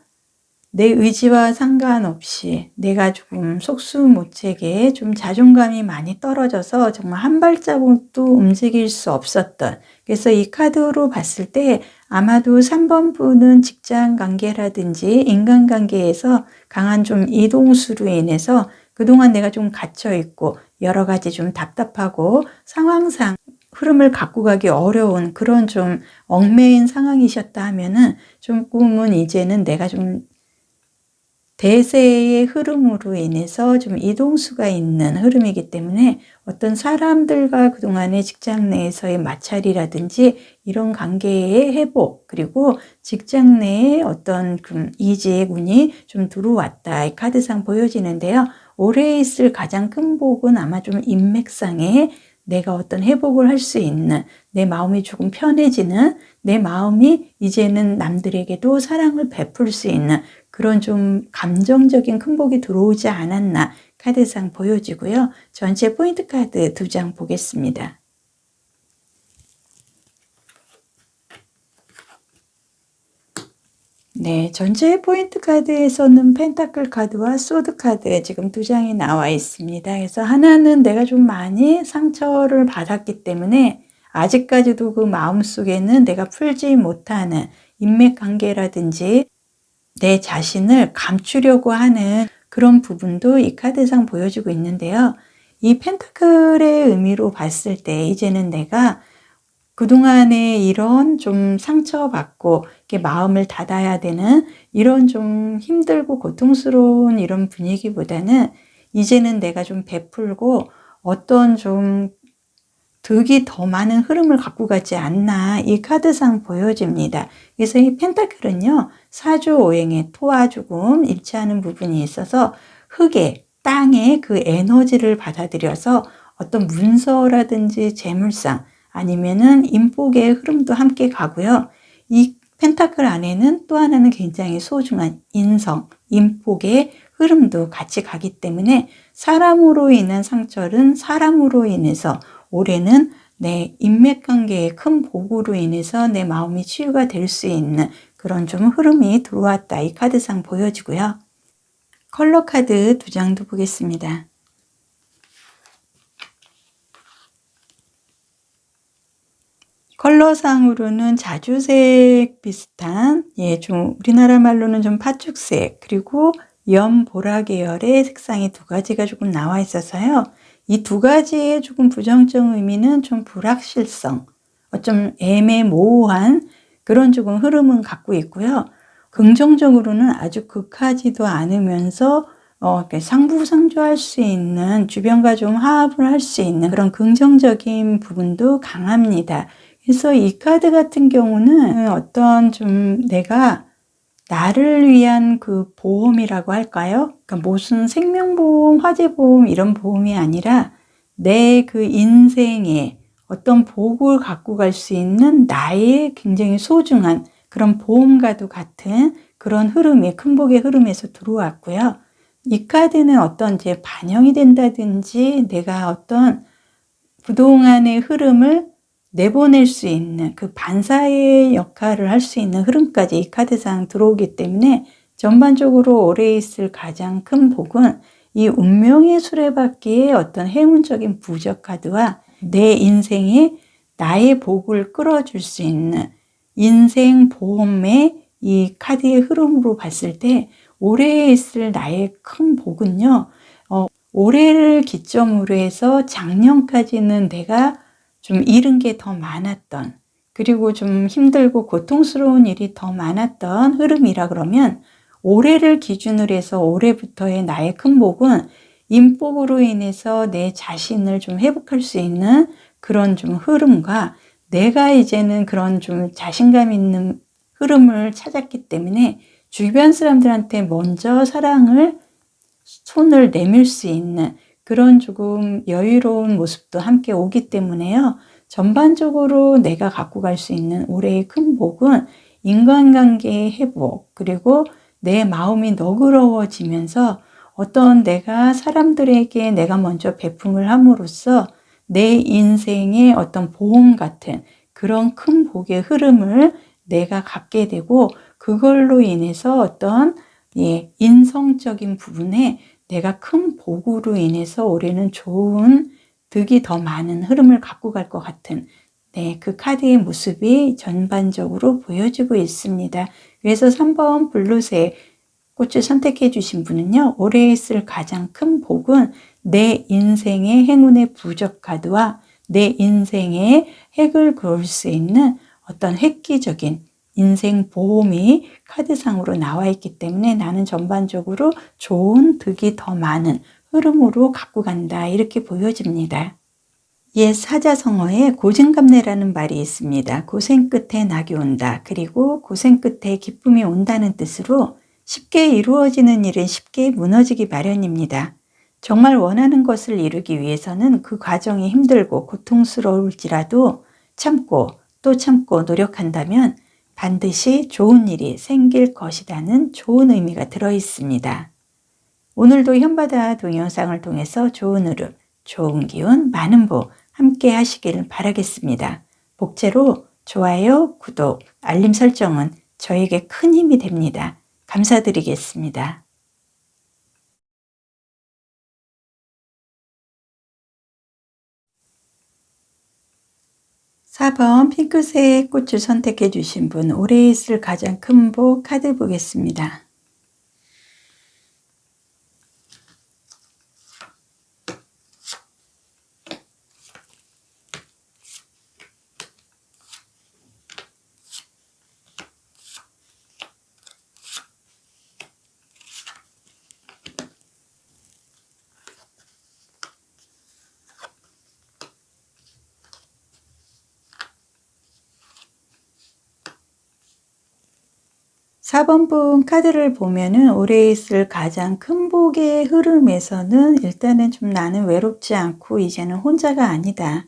내 의지와 상관없이 내가 조금 속수무책에 좀 자존감이 많이 떨어져서 정말 한 발자국도 움직일 수 없었던, 그래서 이 카드로 봤을 때 아마도 3번 분은 직장 관계라든지 인간관계에서 강한 좀 이동수로 인해서 그동안 내가 좀 갇혀 있고 여러 가지 좀 답답하고 상황상 흐름을 갖고 가기 어려운 그런 좀 얽매인 상황이셨다 하면은 조금은 이제는 내가 좀 대세의 흐름으로 인해서 좀 이동수가 있는 흐름이기 때문에 어떤 사람들과 그동안의 직장 내에서의 마찰이라든지 이런 관계의 회복, 그리고 직장 내에 어떤 이직의 운이 좀 들어왔다, 이 카드상 보여지는데요. 올해 있을 가장 큰 복은 아마 좀 인맥상에 내가 어떤 회복을 할 수 있는, 내 마음이 조금 편해지는, 내 마음이 이제는 남들에게도 사랑을 베풀 수 있는 그런 좀 감정적인 큰 복이 들어오지 않았나 카드상 보여지고요. 전체 포인트 카드 두 장 보겠습니다. 전체 포인트 카드에서는 펜타클 카드와 소드 카드 지금 두 장이 나와 있습니다. 그래서 하나는 내가 좀 많이 상처를 받았기 때문에 아직까지도 그 마음속에는 내가 풀지 못하는 인맥관계라든지 내 자신을 감추려고 하는 그런 부분도 이 카드상 보여주고 있는데요. 이 펜타클의 의미로 봤을 때 이제는 내가 그동안에 이런 좀 상처받고 이렇게 마음을 닫아야 되는 이런 좀 힘들고 고통스러운 이런 분위기보다는 이제는 내가 좀 베풀고 어떤 좀 득이 더 많은 흐름을 갖고 가지 않나 이 카드상 보여집니다. 그래서 이 펜타클은요, 사주오행에 토와 죽음 일치하는 부분이 있어서 흙에, 땅에 그 에너지를 받아들여서 어떤 문서라든지 재물상 아니면은 인복의 흐름도 함께 가고요. 이 펜타클 안에는 또 하나는 굉장히 소중한 인성, 인복의 흐름도 같이 가기 때문에 사람으로 인한 상처는 사람으로 인해서 올해는 내 인맥관계의 큰 복으로 인해서 내 마음이 치유가 될 수 있는 그런 좀 흐름이 들어왔다. 이 카드상 보여지고요. 컬러 카드 2장도 보겠습니다. 컬러상으로는 자주색 비슷한, 좀 우리나라 말로는 좀 팥죽색, 그리고 연보라 계열의 색상이 2가지가 조금 나와 있어서요. 이 2가지의 조금 부정적 의미는 좀 불확실성, 좀 애매모호한 그런 조금 흐름은 갖고 있고요. 긍정적으로는 아주 극하지도 않으면서 상부상조할 수 있는, 주변과 좀 화합을 할 수 있는 그런 긍정적인 부분도 강합니다. 그래서 이 카드 같은 경우는 어떤 좀 내가 나를 위한 그 보험이라고 할까요? 그러니까 무슨 생명보험, 화재보험 이런 보험이 아니라 내 그 인생에 어떤 복을 갖고 갈 수 있는 나의 굉장히 소중한 그런 보험과도 같은 그런 흐름이 큰 복의 흐름에서 들어왔고요. 이 카드는 어떤 이제 반영이 된다든지 내가 어떤 그동안의 흐름을 내보낼 수 있는 그 반사의 역할을 할 수 있는 흐름까지 이 카드상 들어오기 때문에 전반적으로 올해 있을 가장 큰 복은 이 운명의 수레바퀴의 어떤 행운적인 부적 카드와 내 인생에 나의 복을 끌어줄 수 있는 인생 보험의 이 카드의 흐름으로 봤을 때 올해에 있을 나의 큰 복은요, 올해를 기점으로 해서 작년까지는 내가 좀 잃은 게 더 많았던, 그리고 좀 힘들고 고통스러운 일이 더 많았던 흐름이라 그러면 올해를 기준으로 해서 올해부터의 나의 큰 복은 인복으로 인해서 내 자신을 좀 회복할 수 있는 그런 좀 흐름과 내가 이제는 그런 좀 자신감 있는 흐름을 찾았기 때문에 주변 사람들한테 먼저 사랑을 손을 내밀 수 있는 그런 조금 여유로운 모습도 함께 오기 때문에요. 전반적으로 내가 갖고 갈 수 있는 올해의 큰 복은 인간관계의 회복, 그리고 내 마음이 너그러워지면서 어떤 내가 사람들에게 내가 먼저 배품을 함으로써 내 인생의 어떤 보험 같은 그런 큰 복의 흐름을 내가 갖게 되고 그걸로 인해서 어떤 인성적인 부분에 내가 큰 복으로 인해서 올해는 좋은 득이 더 많은 흐름을 갖고 갈 것 같은 그 카드의 모습이 전반적으로 보여지고 있습니다. 그래서 3번 블루색 꽃을 선택해 주신 분은요, 올해 있을 가장 큰 복은 내 인생의 행운의 부적 카드와 내 인생의 획을 그을 수 있는 어떤 획기적인 인생 보험이 카드상으로 나와 있기 때문에 나는 전반적으로 좋은 득이 더 많은 흐름으로 갖고 간다, 이렇게 보여집니다. 옛 사자성어에 고증감래라는 말이 있습니다. 고생 끝에 낙이 온다. 그리고 고생 끝에 기쁨이 온다는 뜻으로 쉽게 이루어지는 일은 쉽게 무너지기 마련입니다. 정말 원하는 것을 이루기 위해서는 그 과정이 힘들고 고통스러울지라도 참고 또 참고 노력한다면 반드시 좋은 일이 생길 것이라는 좋은 의미가 들어 있습니다. 오늘도 현바다 동영상을 통해서 좋은 흐름, 좋은 기운, 많은 복 함께 하시길 바라겠습니다. 복제로 좋아요, 구독, 알림 설정은 저에게 큰 힘이 됩니다. 감사드리겠습니다. 4번 핑크색 꽃을 선택해 주신 분, 올해 있을 가장 큰 복 카드 보겠습니다. 사 번 분 카드를 보면은 올해 있을 가장 큰 복의 흐름에서는 일단은 좀 나는 외롭지 않고 이제는 혼자가 아니다.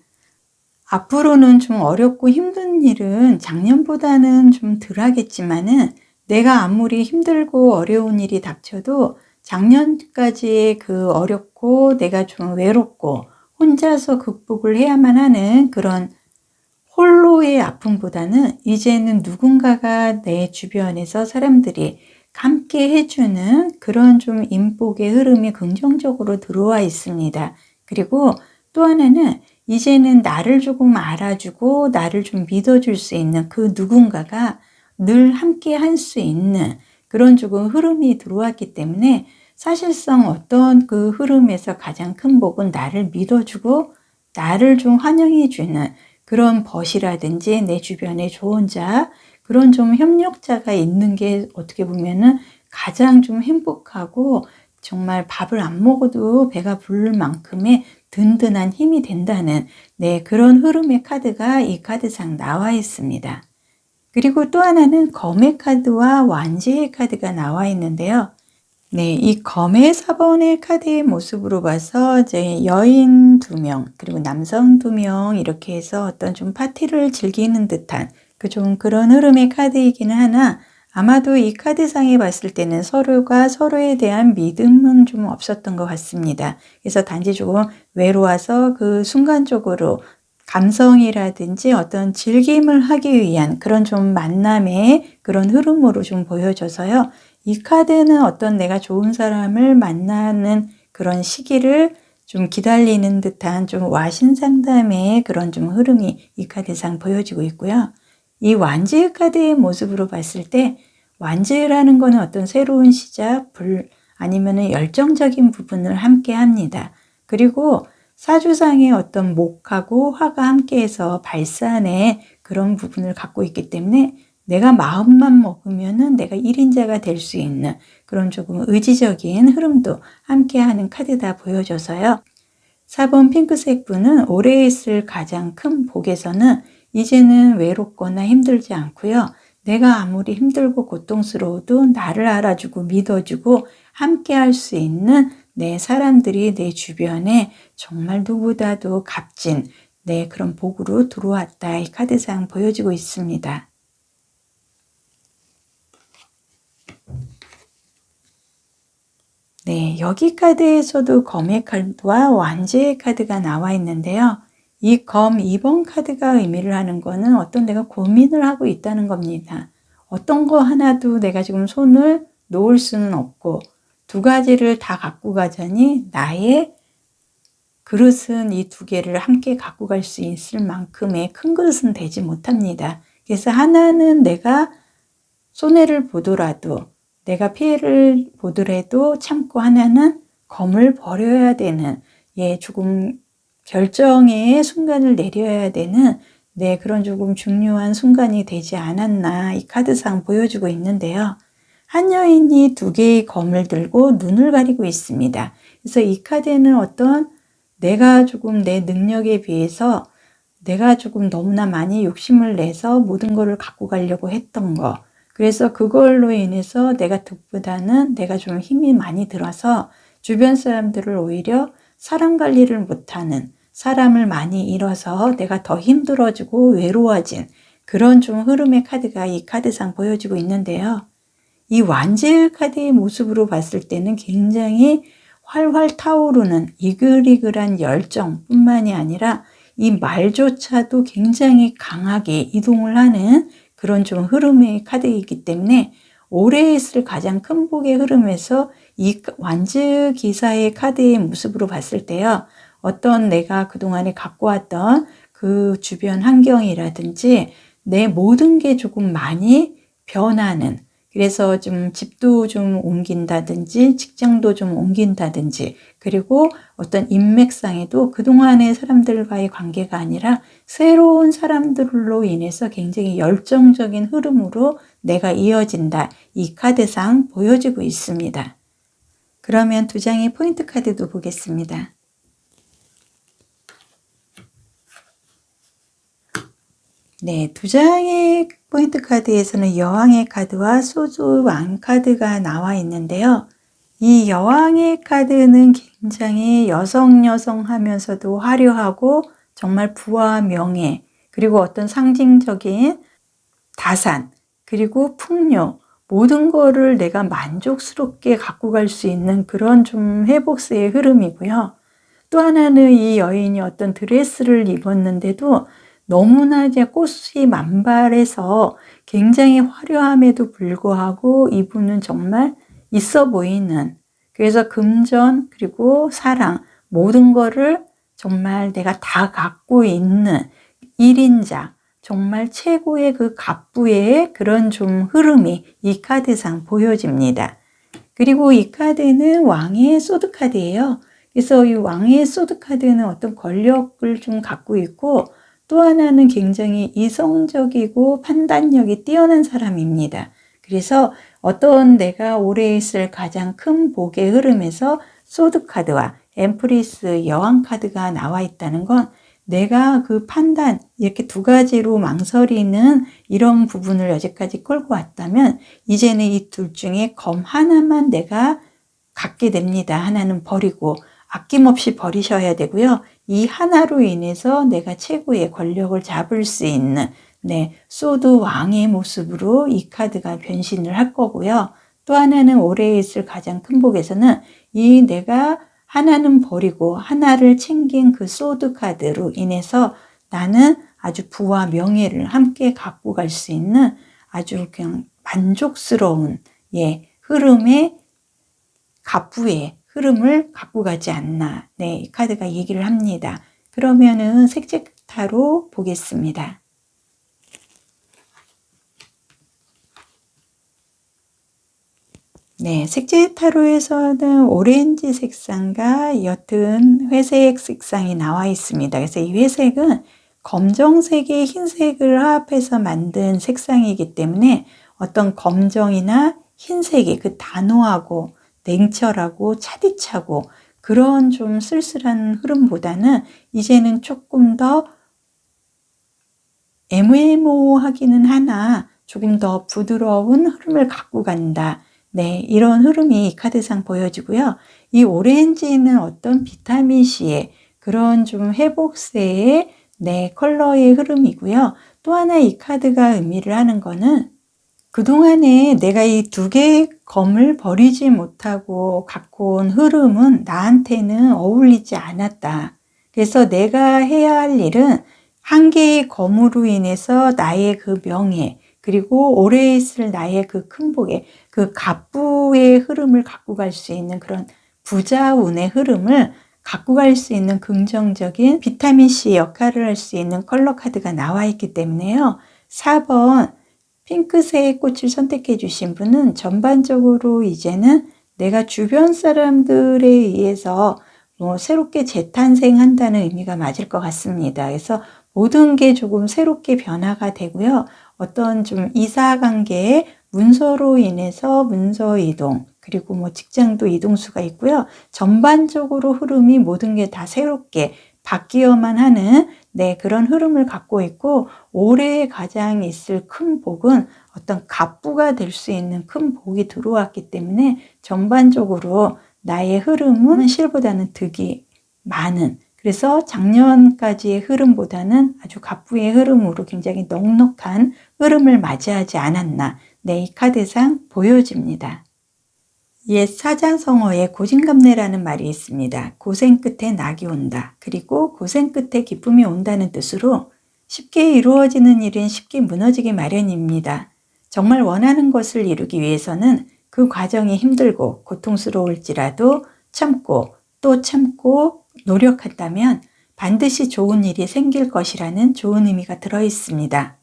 앞으로는 좀 어렵고 힘든 일은 작년보다는 좀 덜 하겠지만은 내가 아무리 힘들고 어려운 일이 닥쳐도 작년까지의 그 어렵고 내가 좀 외롭고 혼자서 극복을 해야만 하는 그런 홀로의 아픔보다는 이제는 누군가가 내 주변에서 사람들이 함께 해주는 그런 좀 인복의 흐름이 긍정적으로 들어와 있습니다. 그리고 또 하나는 이제는 나를 조금 알아주고 나를 좀 믿어줄 수 있는 그 누군가가 늘 함께 할 수 있는 그런 조금 흐름이 들어왔기 때문에 사실상 어떤 그 흐름에서 가장 큰 복은 나를 믿어주고 나를 좀 환영해주는 그런 벗이라든지 내 주변에 좋은 자, 그런 좀 협력자가 있는 게 어떻게 보면은 가장 좀 행복하고 정말 밥을 안 먹어도 배가 부를 만큼의 든든한 힘이 된다는 그런 흐름의 카드가 이 카드상 나와 있습니다. 그리고 또 하나는 검의 카드와 완지의 카드가 나와 있는데요. 이 검의 4번의 카드의 모습으로 봐서 이제 여인 2명, 그리고 남성 2명 이렇게 해서 어떤 좀 파티를 즐기는 듯한 좀 그런 흐름의 카드이기는 하나 아마도 이 카드상에 봤을 때는 서로가 서로에 대한 믿음은 좀 없었던 것 같습니다. 그래서 단지 조금 외로워서 그 순간적으로 감성이라든지 어떤 즐김을 하기 위한 그런 좀 만남의 그런 흐름으로 좀 보여져서요. 이 카드는 어떤 내가 좋은 사람을 만나는 그런 시기를 좀 기다리는 듯한 좀 와신 상담의 그런 좀 흐름이 이 카드상 보여지고 있고요. 이 완즈 카드의 모습으로 봤을 때 완즈라는 거는 어떤 새로운 시작, 아니면은 열정적인 부분을 함께 합니다. 그리고 사주상의 어떤 목하고 화가 함께해서 발산의 그런 부분을 갖고 있기 때문에 내가 마음만 먹으면은 내가 1인자가 될 수 있는 그런 조금 의지적인 흐름도 함께하는 카드다 보여져서요. 4번 핑크색 분은 올해 있을 가장 큰 복에서는 이제는 외롭거나 힘들지 않고요. 내가 아무리 힘들고 고통스러워도 나를 알아주고 믿어주고 함께 할 수 있는 내 사람들이 내 주변에 정말 누구보다도 값진 그런 복으로 들어왔다. 이 카드상 보여지고 있습니다. 여기 카드에서도 검의 카드와 완제의 카드가 나와 있는데요. 이 검 2번 카드가 의미를 하는 거는 어떤 내가 고민을 하고 있다는 겁니다. 어떤 거 하나도 내가 지금 손을 놓을 수는 없고 두 가지를 다 갖고 가자니 나의 그릇은 이 두 개를 함께 갖고 갈 수 있을 만큼의 큰 그릇은 되지 못합니다. 그래서 하나는 내가 손해를 보더라도 내가 피해를 보더라도 참고 하나는 검을 버려야 되는 조금 결정의 순간을 내려야 되는 그런 조금 중요한 순간이 되지 않았나 이 카드상 보여주고 있는데요. 한 여인이 두 개의 검을 들고 눈을 가리고 있습니다. 그래서 이 카드는 어떤 내가 조금 내 능력에 비해서 내가 조금 너무나 많이 욕심을 내서 모든 것을 갖고 가려고 했던 거, 그래서 그걸로 인해서 내가 득보다는 내가 좀 힘이 많이 들어서 주변 사람들을 오히려 사람 관리를 못하는, 사람을 많이 잃어서 내가 더 힘들어지고 외로워진 그런 좀 흐름의 카드가 이 카드상 보여지고 있는데요. 이 완제 카드의 모습으로 봤을 때는 굉장히 활활 타오르는 이글이글한 열정뿐만이 아니라 이 말조차도 굉장히 강하게 이동을 하는 그런 좀 흐름의 카드이기 때문에 올해 있을 가장 큰 복의 흐름에서 이 완즈 기사의 카드의 모습으로 봤을 때요. 어떤 내가 그동안에 갖고 왔던 그 주변 환경이라든지 내 모든 게 조금 많이 변하는, 그래서 좀 집도 좀 옮긴다든지 직장도 좀 옮긴다든지, 그리고 어떤 인맥상에도 그동안의 사람들과의 관계가 아니라 새로운 사람들로 인해서 굉장히 열정적인 흐름으로 내가 이어진다. 이 카드상 보여지고 있습니다. 그러면 두 장의 포인트 카드도 보겠습니다. 네, 두 장의 포인트 카드에서는 여왕의 카드와 소드 왕 카드가 나와 있는데요. 이 여왕의 카드는 굉장히 여성 하면서도 화려하고 정말 부와 명예, 그리고 어떤 상징적인 다산, 그리고 풍요, 모든 거를 내가 만족스럽게 갖고 갈 수 있는 그런 좀 회복세의 흐름이고요. 또 하나는 이 여인이 어떤 드레스를 입었는데도 너무나 이제 꽃이 만발해서 굉장히 화려함에도 불구하고 이분은 정말 있어 보이는, 그래서 금전 그리고 사랑 모든 거를 정말 내가 다 갖고 있는 1인자, 정말 최고의 그 갑부의 그런 좀 흐름이 이 카드상 보여집니다. 그리고 이 카드는 왕의 소드 카드예요. 그래서 이 왕의 소드 카드는 어떤 권력을 좀 갖고 있고, 또 하나는 굉장히 이성적이고 판단력이 뛰어난 사람입니다. 그래서 어떤 내가 올해 있을 가장 큰 복의 흐름에서 소드 카드와 엠프리스 여왕 카드가 나와 있다는 건, 내가 그 판단, 이렇게 두 가지로 망설이는 이런 부분을 여지까지 끌고 왔다면 이제는 이 둘 중에 검 하나만 내가 갖게 됩니다. 하나는 버리고, 아낌없이 버리셔야 되고요. 이 하나로 인해서 내가 최고의 권력을 잡을 수 있는, 네, 소드 왕의 모습으로 이 카드가 변신을 할 거고요. 또 하나는 올해 있을 가장 큰 복에서는 이 내가 하나는 버리고 하나를 챙긴 그 소드 카드로 인해서 나는 아주 부와 명예를 함께 갖고 갈 수 있는 아주 그냥 만족스러운, 예, 흐름의 갑부의 흐름을 갖고 가지 않나. 네, 이 카드가 얘기를 합니다. 그러면은 색채 타로 보겠습니다. 네, 색채 타로에서는 오렌지 색상과 옅은 회색 색상이 나와 있습니다. 그래서 이 회색은 검정색에 흰색을 화합해서 만든 색상이기 때문에 어떤 검정이나 흰색이 그 단호하고 냉철하고 차디차고 그런 좀 쓸쓸한 흐름보다는 이제는 조금 더 애매모호하기는 하나 조금 더 부드러운 흐름을 갖고 간다. 네, 이런 흐름이 이 카드상 보여지고요. 이 오렌지는 어떤 비타민C의 그런 좀 회복세의, 네, 컬러의 흐름이고요. 또 하나 이 카드가 의미를 하는 거는 그동안에 내가 이 두 개의 검을 버리지 못하고 갖고 온 흐름은 나한테는 어울리지 않았다. 그래서 내가 해야 할 일은 한 개의 검으로 인해서 나의 그 명예, 그리고 오래 있을 나의 그 큰 복의 그 갑부의 흐름을 갖고 갈 수 있는 그런 부자운의 흐름을 갖고 갈 수 있는 긍정적인 비타민C 역할을 할 수 있는 컬러 카드가 나와 있기 때문에요. 4번 핑크색 꽃을 선택해 주신 분은 전반적으로 이제는 내가 주변 사람들에 의해서 새롭게 재탄생한다는 의미가 맞을 것 같습니다. 그래서 모든 게 조금 새롭게 변화가 되고요. 어떤 좀 이사관계의 문서로 인해서 문서 이동, 그리고 직장도 이동수가 있고요. 전반적으로 흐름이 모든 게 다 새롭게 바뀌어만 하는, 네, 그런 흐름을 갖고 있고, 올해 가장 있을 큰 복은 어떤 갑부가 될 수 있는 큰 복이 들어왔기 때문에 전반적으로 나의 흐름은 실보다는 득이 많은, 그래서 작년까지의 흐름보다는 아주 갑부의 흐름으로 굉장히 넉넉한 흐름을 맞이하지 않았나. 네, 이 카드상 보여집니다. 옛 사자성어에 고진감래라는 말이 있습니다. 고생 끝에 낙이 온다. 그리고 고생 끝에 기쁨이 온다는 뜻으로 쉽게 이루어지는 일은 쉽게 무너지기 마련입니다. 정말 원하는 것을 이루기 위해서는 그 과정이 힘들고 고통스러울지라도 참고 또 참고 노력한다면 반드시 좋은 일이 생길 것이라는 좋은 의미가 들어 있습니다.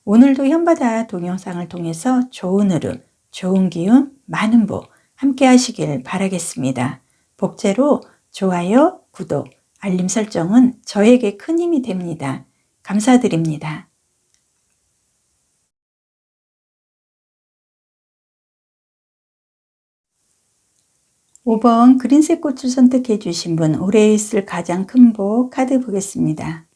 오늘도 현바다 동영상을 통해서 좋은 흐름, 좋은 기운, 많은 복 함께 하시길 바라겠습니다. 복제로 좋아요, 구독, 알림 설정은 저에게 큰 힘이 됩니다. 감사드립니다. 5번 그린색 꽃을 선택해 주신 분, 올해 있을 가장 큰 복 카드 보겠습니다.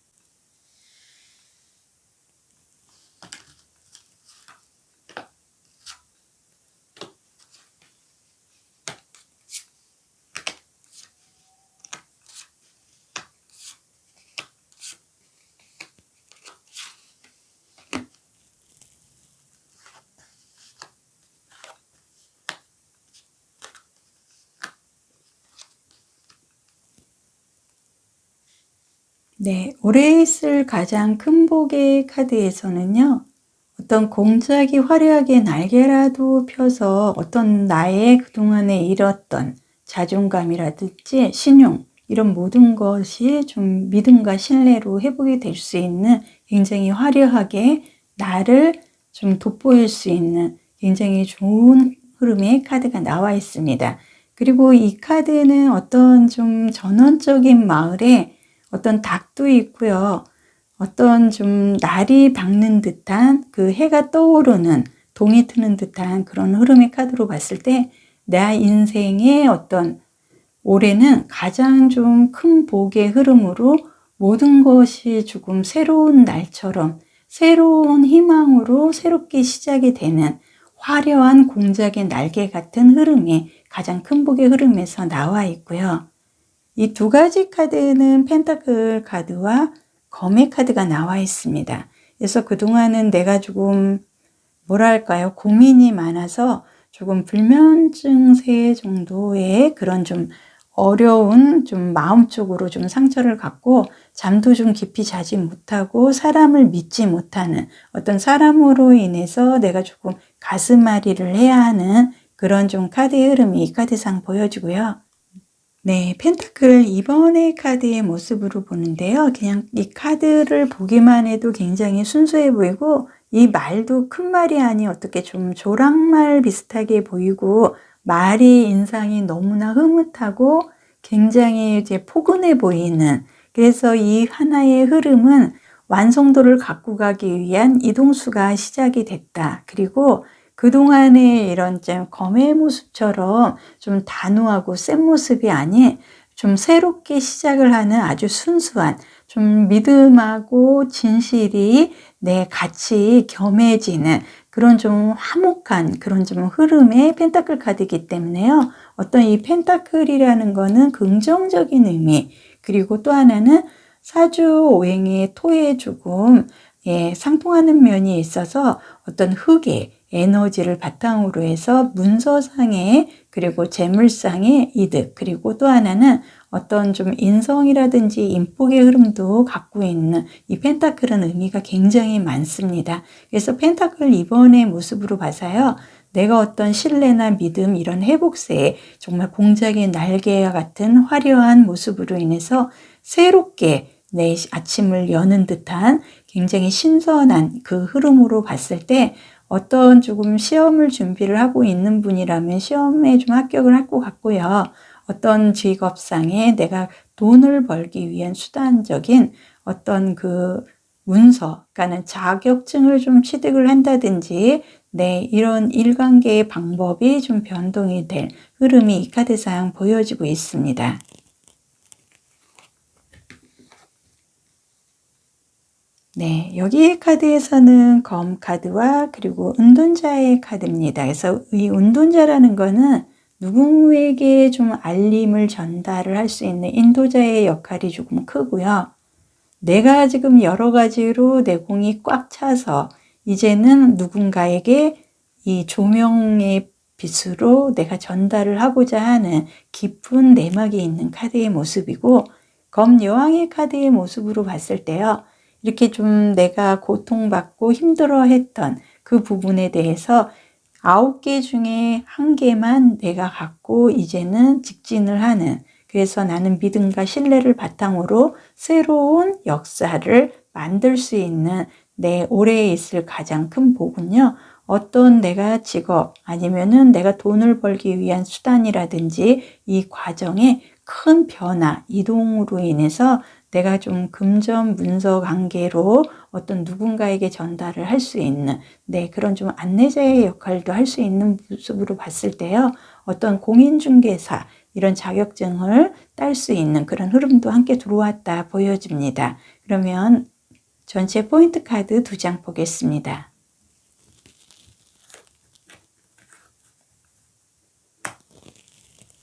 네, 올해 있을 가장 큰 복의 카드에서는요, 어떤 공작이 화려하게 날개라도 펴서 어떤 나의 그동안에 잃었던 자존감이라든지 신용, 이런 모든 것이 좀 믿음과 신뢰로 회복이 될 수 있는 굉장히 화려하게 나를 좀 돋보일 수 있는 굉장히 좋은 흐름의 카드가 나와 있습니다. 그리고 이 카드는 어떤 좀 전원적인 마을에 어떤 닭도 있고요. 어떤 좀 날이 밝는 듯한 그 해가 떠오르는 동이 트는 듯한 그런 흐름의 카드로 봤을 때 내 인생의 어떤 올해는 가장 좀 큰 복의 흐름으로 모든 것이 조금 새로운 날처럼 새로운 희망으로 새롭게 시작이 되는 화려한 공작의 날개 같은 흐름이 가장 큰 복의 흐름에서 나와 있고요. 이 두 가지 카드는 펜타클 카드와 검의 카드가 나와 있습니다. 그래서 그동안은 내가 조금 뭐랄까요, 고민이 많아서 조금 불면증세 정도의 그런 좀 어려운 좀 마음적으로 좀 상처를 갖고 잠도 좀 깊이 자지 못하고 사람을 믿지 못하는 어떤 사람으로 인해서 내가 조금 가슴앓이를 해야 하는 그런 좀 카드의 흐름이 이 카드상 보여지고요. 네, 펜타클 2번의 카드의 모습으로 보는데요. 그냥 이 카드를 보기만 해도 굉장히 순수해 보이고 이 말도 큰 말이 아닌 어떻게 좀 조랑말 비슷하게 보이고 말이 인상이 너무나 흐뭇하고 굉장히 이제 포근해 보이는, 그래서 이 하나의 흐름은 완성도를 갖고 가기 위한 이동수가 시작이 됐다. 그리고 그동안의 이런 좀 검의 모습처럼 좀 단호하고 센 모습이 아닌 좀 새롭게 시작을 하는 아주 순수한 좀 믿음하고 진실이 같이 겸해지는 그런 좀 화목한 그런 좀 흐름의 펜타클 카드이기 때문에요. 어떤 이 펜타클이라는 거는 긍정적인 의미, 그리고 또 하나는 사주 오행의 토에 조금 상통하는 면이 있어서 어떤 흑의 에너지를 바탕으로 해서 문서상의 그리고 재물상의 이득, 그리고 또 하나는 어떤 좀 인성이라든지 인복의 흐름도 갖고 있는 이 펜타클은 의미가 굉장히 많습니다. 그래서 펜타클 2번의 모습으로 봐서요, 내가 어떤 신뢰나 믿음, 이런 회복세에 정말 공작의 날개와 같은 화려한 모습으로 인해서 새롭게 내 아침을 여는 듯한 굉장히 신선한 그 흐름으로 봤을 때 어떤 조금 시험을 준비를 하고 있는 분이라면 시험에 좀 합격을 할 것 같고요. 어떤 직업상에 내가 돈을 벌기 위한 수단적인 어떤 그 문서, 그러니까는 자격증을 좀 취득을 한다든지 이런 일관계의 방법이 좀 변동이 될 흐름이 이 카드상 보여지고 있습니다. 네, 여기의 카드에서는 검 카드와 그리고 은둔자의 카드입니다. 그래서 이 은둔자라는 거는 누구에게 좀 알림을 전달을 할 수 있는 인도자의 역할이 조금 크고요. 내가 지금 여러 가지로 내 공이 꽉 차서 이제는 누군가에게 이 조명의 빛으로 내가 전달을 하고자 하는 깊은 내막이 있는 카드의 모습이고, 검 여왕의 카드의 모습으로 봤을 때요, 이렇게 좀 내가 고통받고 힘들어했던 그 부분에 대해서 9개 중에 1개만 내가 갖고 이제는 직진을 하는, 그래서 나는 믿음과 신뢰를 바탕으로 새로운 역사를 만들 수 있는 내 올해에 있을 가장 큰 복은요. 어떤 내가 직업 아니면은 내가 돈을 벌기 위한 수단이라든지 이 과정에 큰 변화, 이동으로 인해서 내가 좀 금전 문서 관계로 어떤 누군가에게 전달을 할 수 있는 그런 좀 안내자의 역할도 할 수 있는 모습으로 봤을 때요. 어떤 공인중개사 이런 자격증을 딸 수 있는 그런 흐름도 함께 들어왔다 보여집니다. 그러면 전체 포인트 카드 2장 보겠습니다.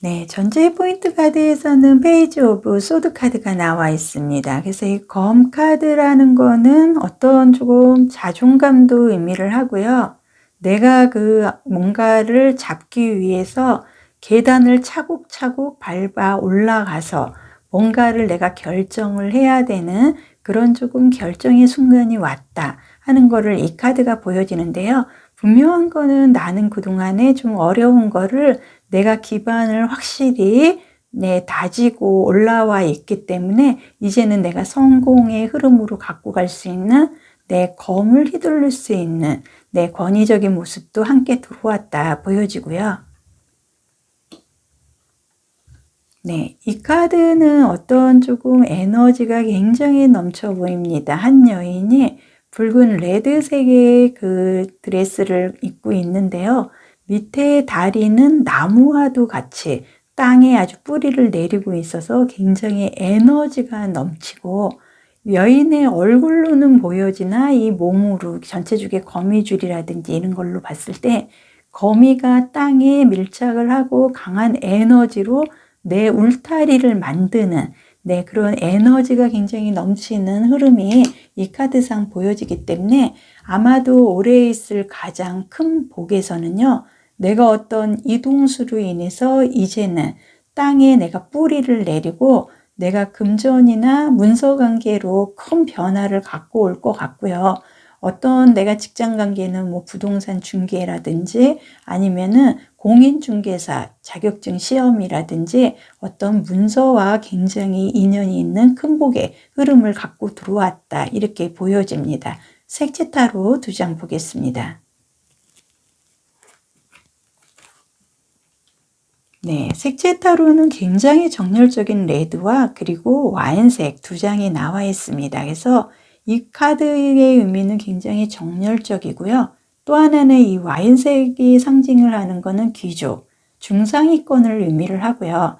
네, 전체 포인트 카드에서는 페이지 오브 소드 카드가 나와 있습니다. 그래서 이 검 카드라는 거는 어떤 조금 자존감도 의미를 하고요. 내가 그 뭔가를 잡기 위해서 계단을 차곡차곡 밟아 올라가서 뭔가를 내가 결정을 해야 되는 그런 조금 결정의 순간이 왔다 하는 거를 이 카드가 보여지는데요. 분명한 거는 나는 그동안에 좀 어려운 거를 내가 기반을 확실히 다지고 올라와 있기 때문에 이제는 내가 성공의 흐름으로 갖고 갈 수 있는 내 검을 휘둘릴 수 있는 내 권위적인 모습도 함께 들어왔다 보여지고요. 이 카드는 어떤 조금 에너지가 굉장히 넘쳐 보입니다. 한 여인이 붉은 레드색의 그 드레스를 입고 있는데요. 밑에 다리는 나무와도 같이 땅에 아주 뿌리를 내리고 있어서 굉장히 에너지가 넘치고 여인의 얼굴로는 보여지나 이 몸으로 전체적인 거미줄이라든지 이런 걸로 봤을 때 거미가 땅에 밀착을 하고 강한 에너지로 내 울타리를 만드는 그런 에너지가 굉장히 넘치는 흐름이 이 카드상 보여지기 때문에 아마도 올해 있을 가장 큰 복에서는요. 내가 어떤 이동수로 인해서 이제는 땅에 내가 뿌리를 내리고 내가 금전이나 문서 관계로 큰 변화를 갖고 올 것 같고요. 어떤 내가 직장 관계는 뭐 부동산 중개라든지 아니면은 공인중개사 자격증 시험이라든지 어떤 문서와 굉장히 인연이 있는 큰 복의 흐름을 갖고 들어왔다 이렇게 보여집니다. 색채 타로 2장 보겠습니다. 색채 타로는 굉장히 정열적인 레드와 그리고 와인색 2장이 나와 있습니다. 그래서 이 카드의 의미는 굉장히 정열적이고요. 또 하나는 이 와인색이 상징을 하는 거는 귀족, 중상위권을 의미를 하고요.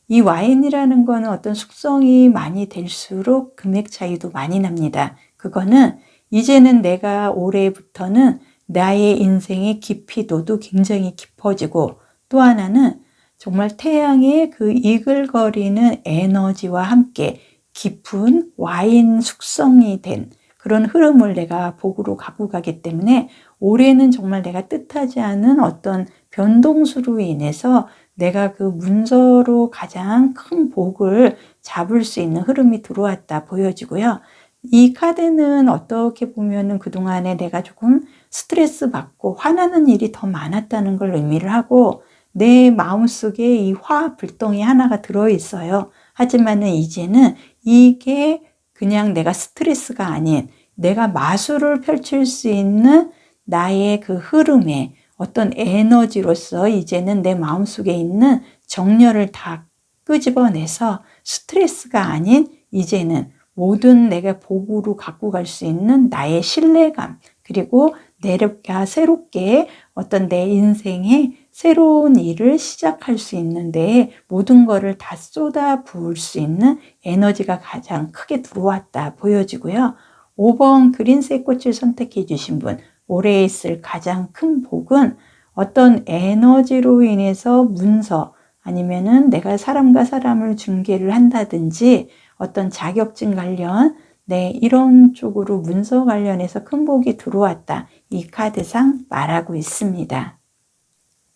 이 와인이라는 거는 어떤 숙성이 많이 될수록 금액 차이도 많이 납니다. 그거는 이제는 내가 올해부터는 나의 인생의 깊이도도 굉장히 깊어지고 또 하나는 정말 태양의 그 이글거리는 에너지와 함께 깊은 와인 숙성이 된 그런 흐름을 내가 복으로 갖고 가기 때문에 올해는 정말 내가 뜻하지 않은 어떤 변동수로 인해서 내가 그 문서로 가장 큰 복을 잡을 수 있는 흐름이 들어왔다 보여지고요. 이 카드는 어떻게 보면은 그동안에 내가 조금 스트레스 받고 화나는 일이 더 많았다는 걸 의미를 하고 내 마음속에 이 화 불덩이 하나가 들어있어요. 하지만은 이제는 이게 그냥 내가 스트레스가 아닌 내가 마술을 펼칠 수 있는 나의 그 흐름에 어떤 에너지로서 이제는 내 마음속에 있는 정열을 다 끄집어내서 스트레스가 아닌 이제는 모든 내가 복으로 갖고 갈 수 있는 나의 신뢰감 그리고 내가 새롭게 어떤 내 인생에 새로운 일을 시작할 수 있는데 모든 거를 다 쏟아 부을 수 있는 에너지가 가장 크게 들어왔다 보여지고요. 5번 그린색 꽃을 선택해 주신 분 올해 있을 가장 큰 복은 어떤 에너지로 인해서 문서 아니면은 내가 사람과 사람을 중개를 한다든지 어떤 자격증 관련 이런 쪽으로 문서 관련해서 큰 복이 들어왔다. 이 카드상 말하고 있습니다.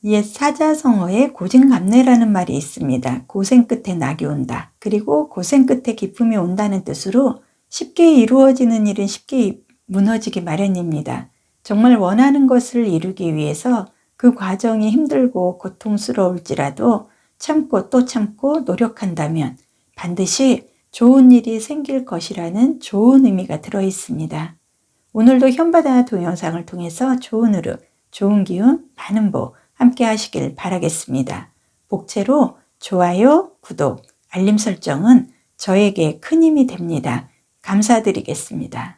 옛 사자성어에 고진감래라는 말이 있습니다. 고생 끝에 낙이 온다. 그리고 고생 끝에 기쁨이 온다는 뜻으로 쉽게 이루어지는 일은 쉽게 무너지기 마련입니다. 정말 원하는 것을 이루기 위해서 그 과정이 힘들고 고통스러울지라도 참고 또 참고 노력한다면 반드시 좋은 일이 생길 것이라는 좋은 의미가 들어 있습니다. 오늘도 현바다 동영상을 통해서 좋은 흐름, 좋은 기운, 많은 복 함께 하시길 바라겠습니다. 복채로 좋아요, 구독, 알림 설정은 저에게 큰 힘이 됩니다. 감사드리겠습니다.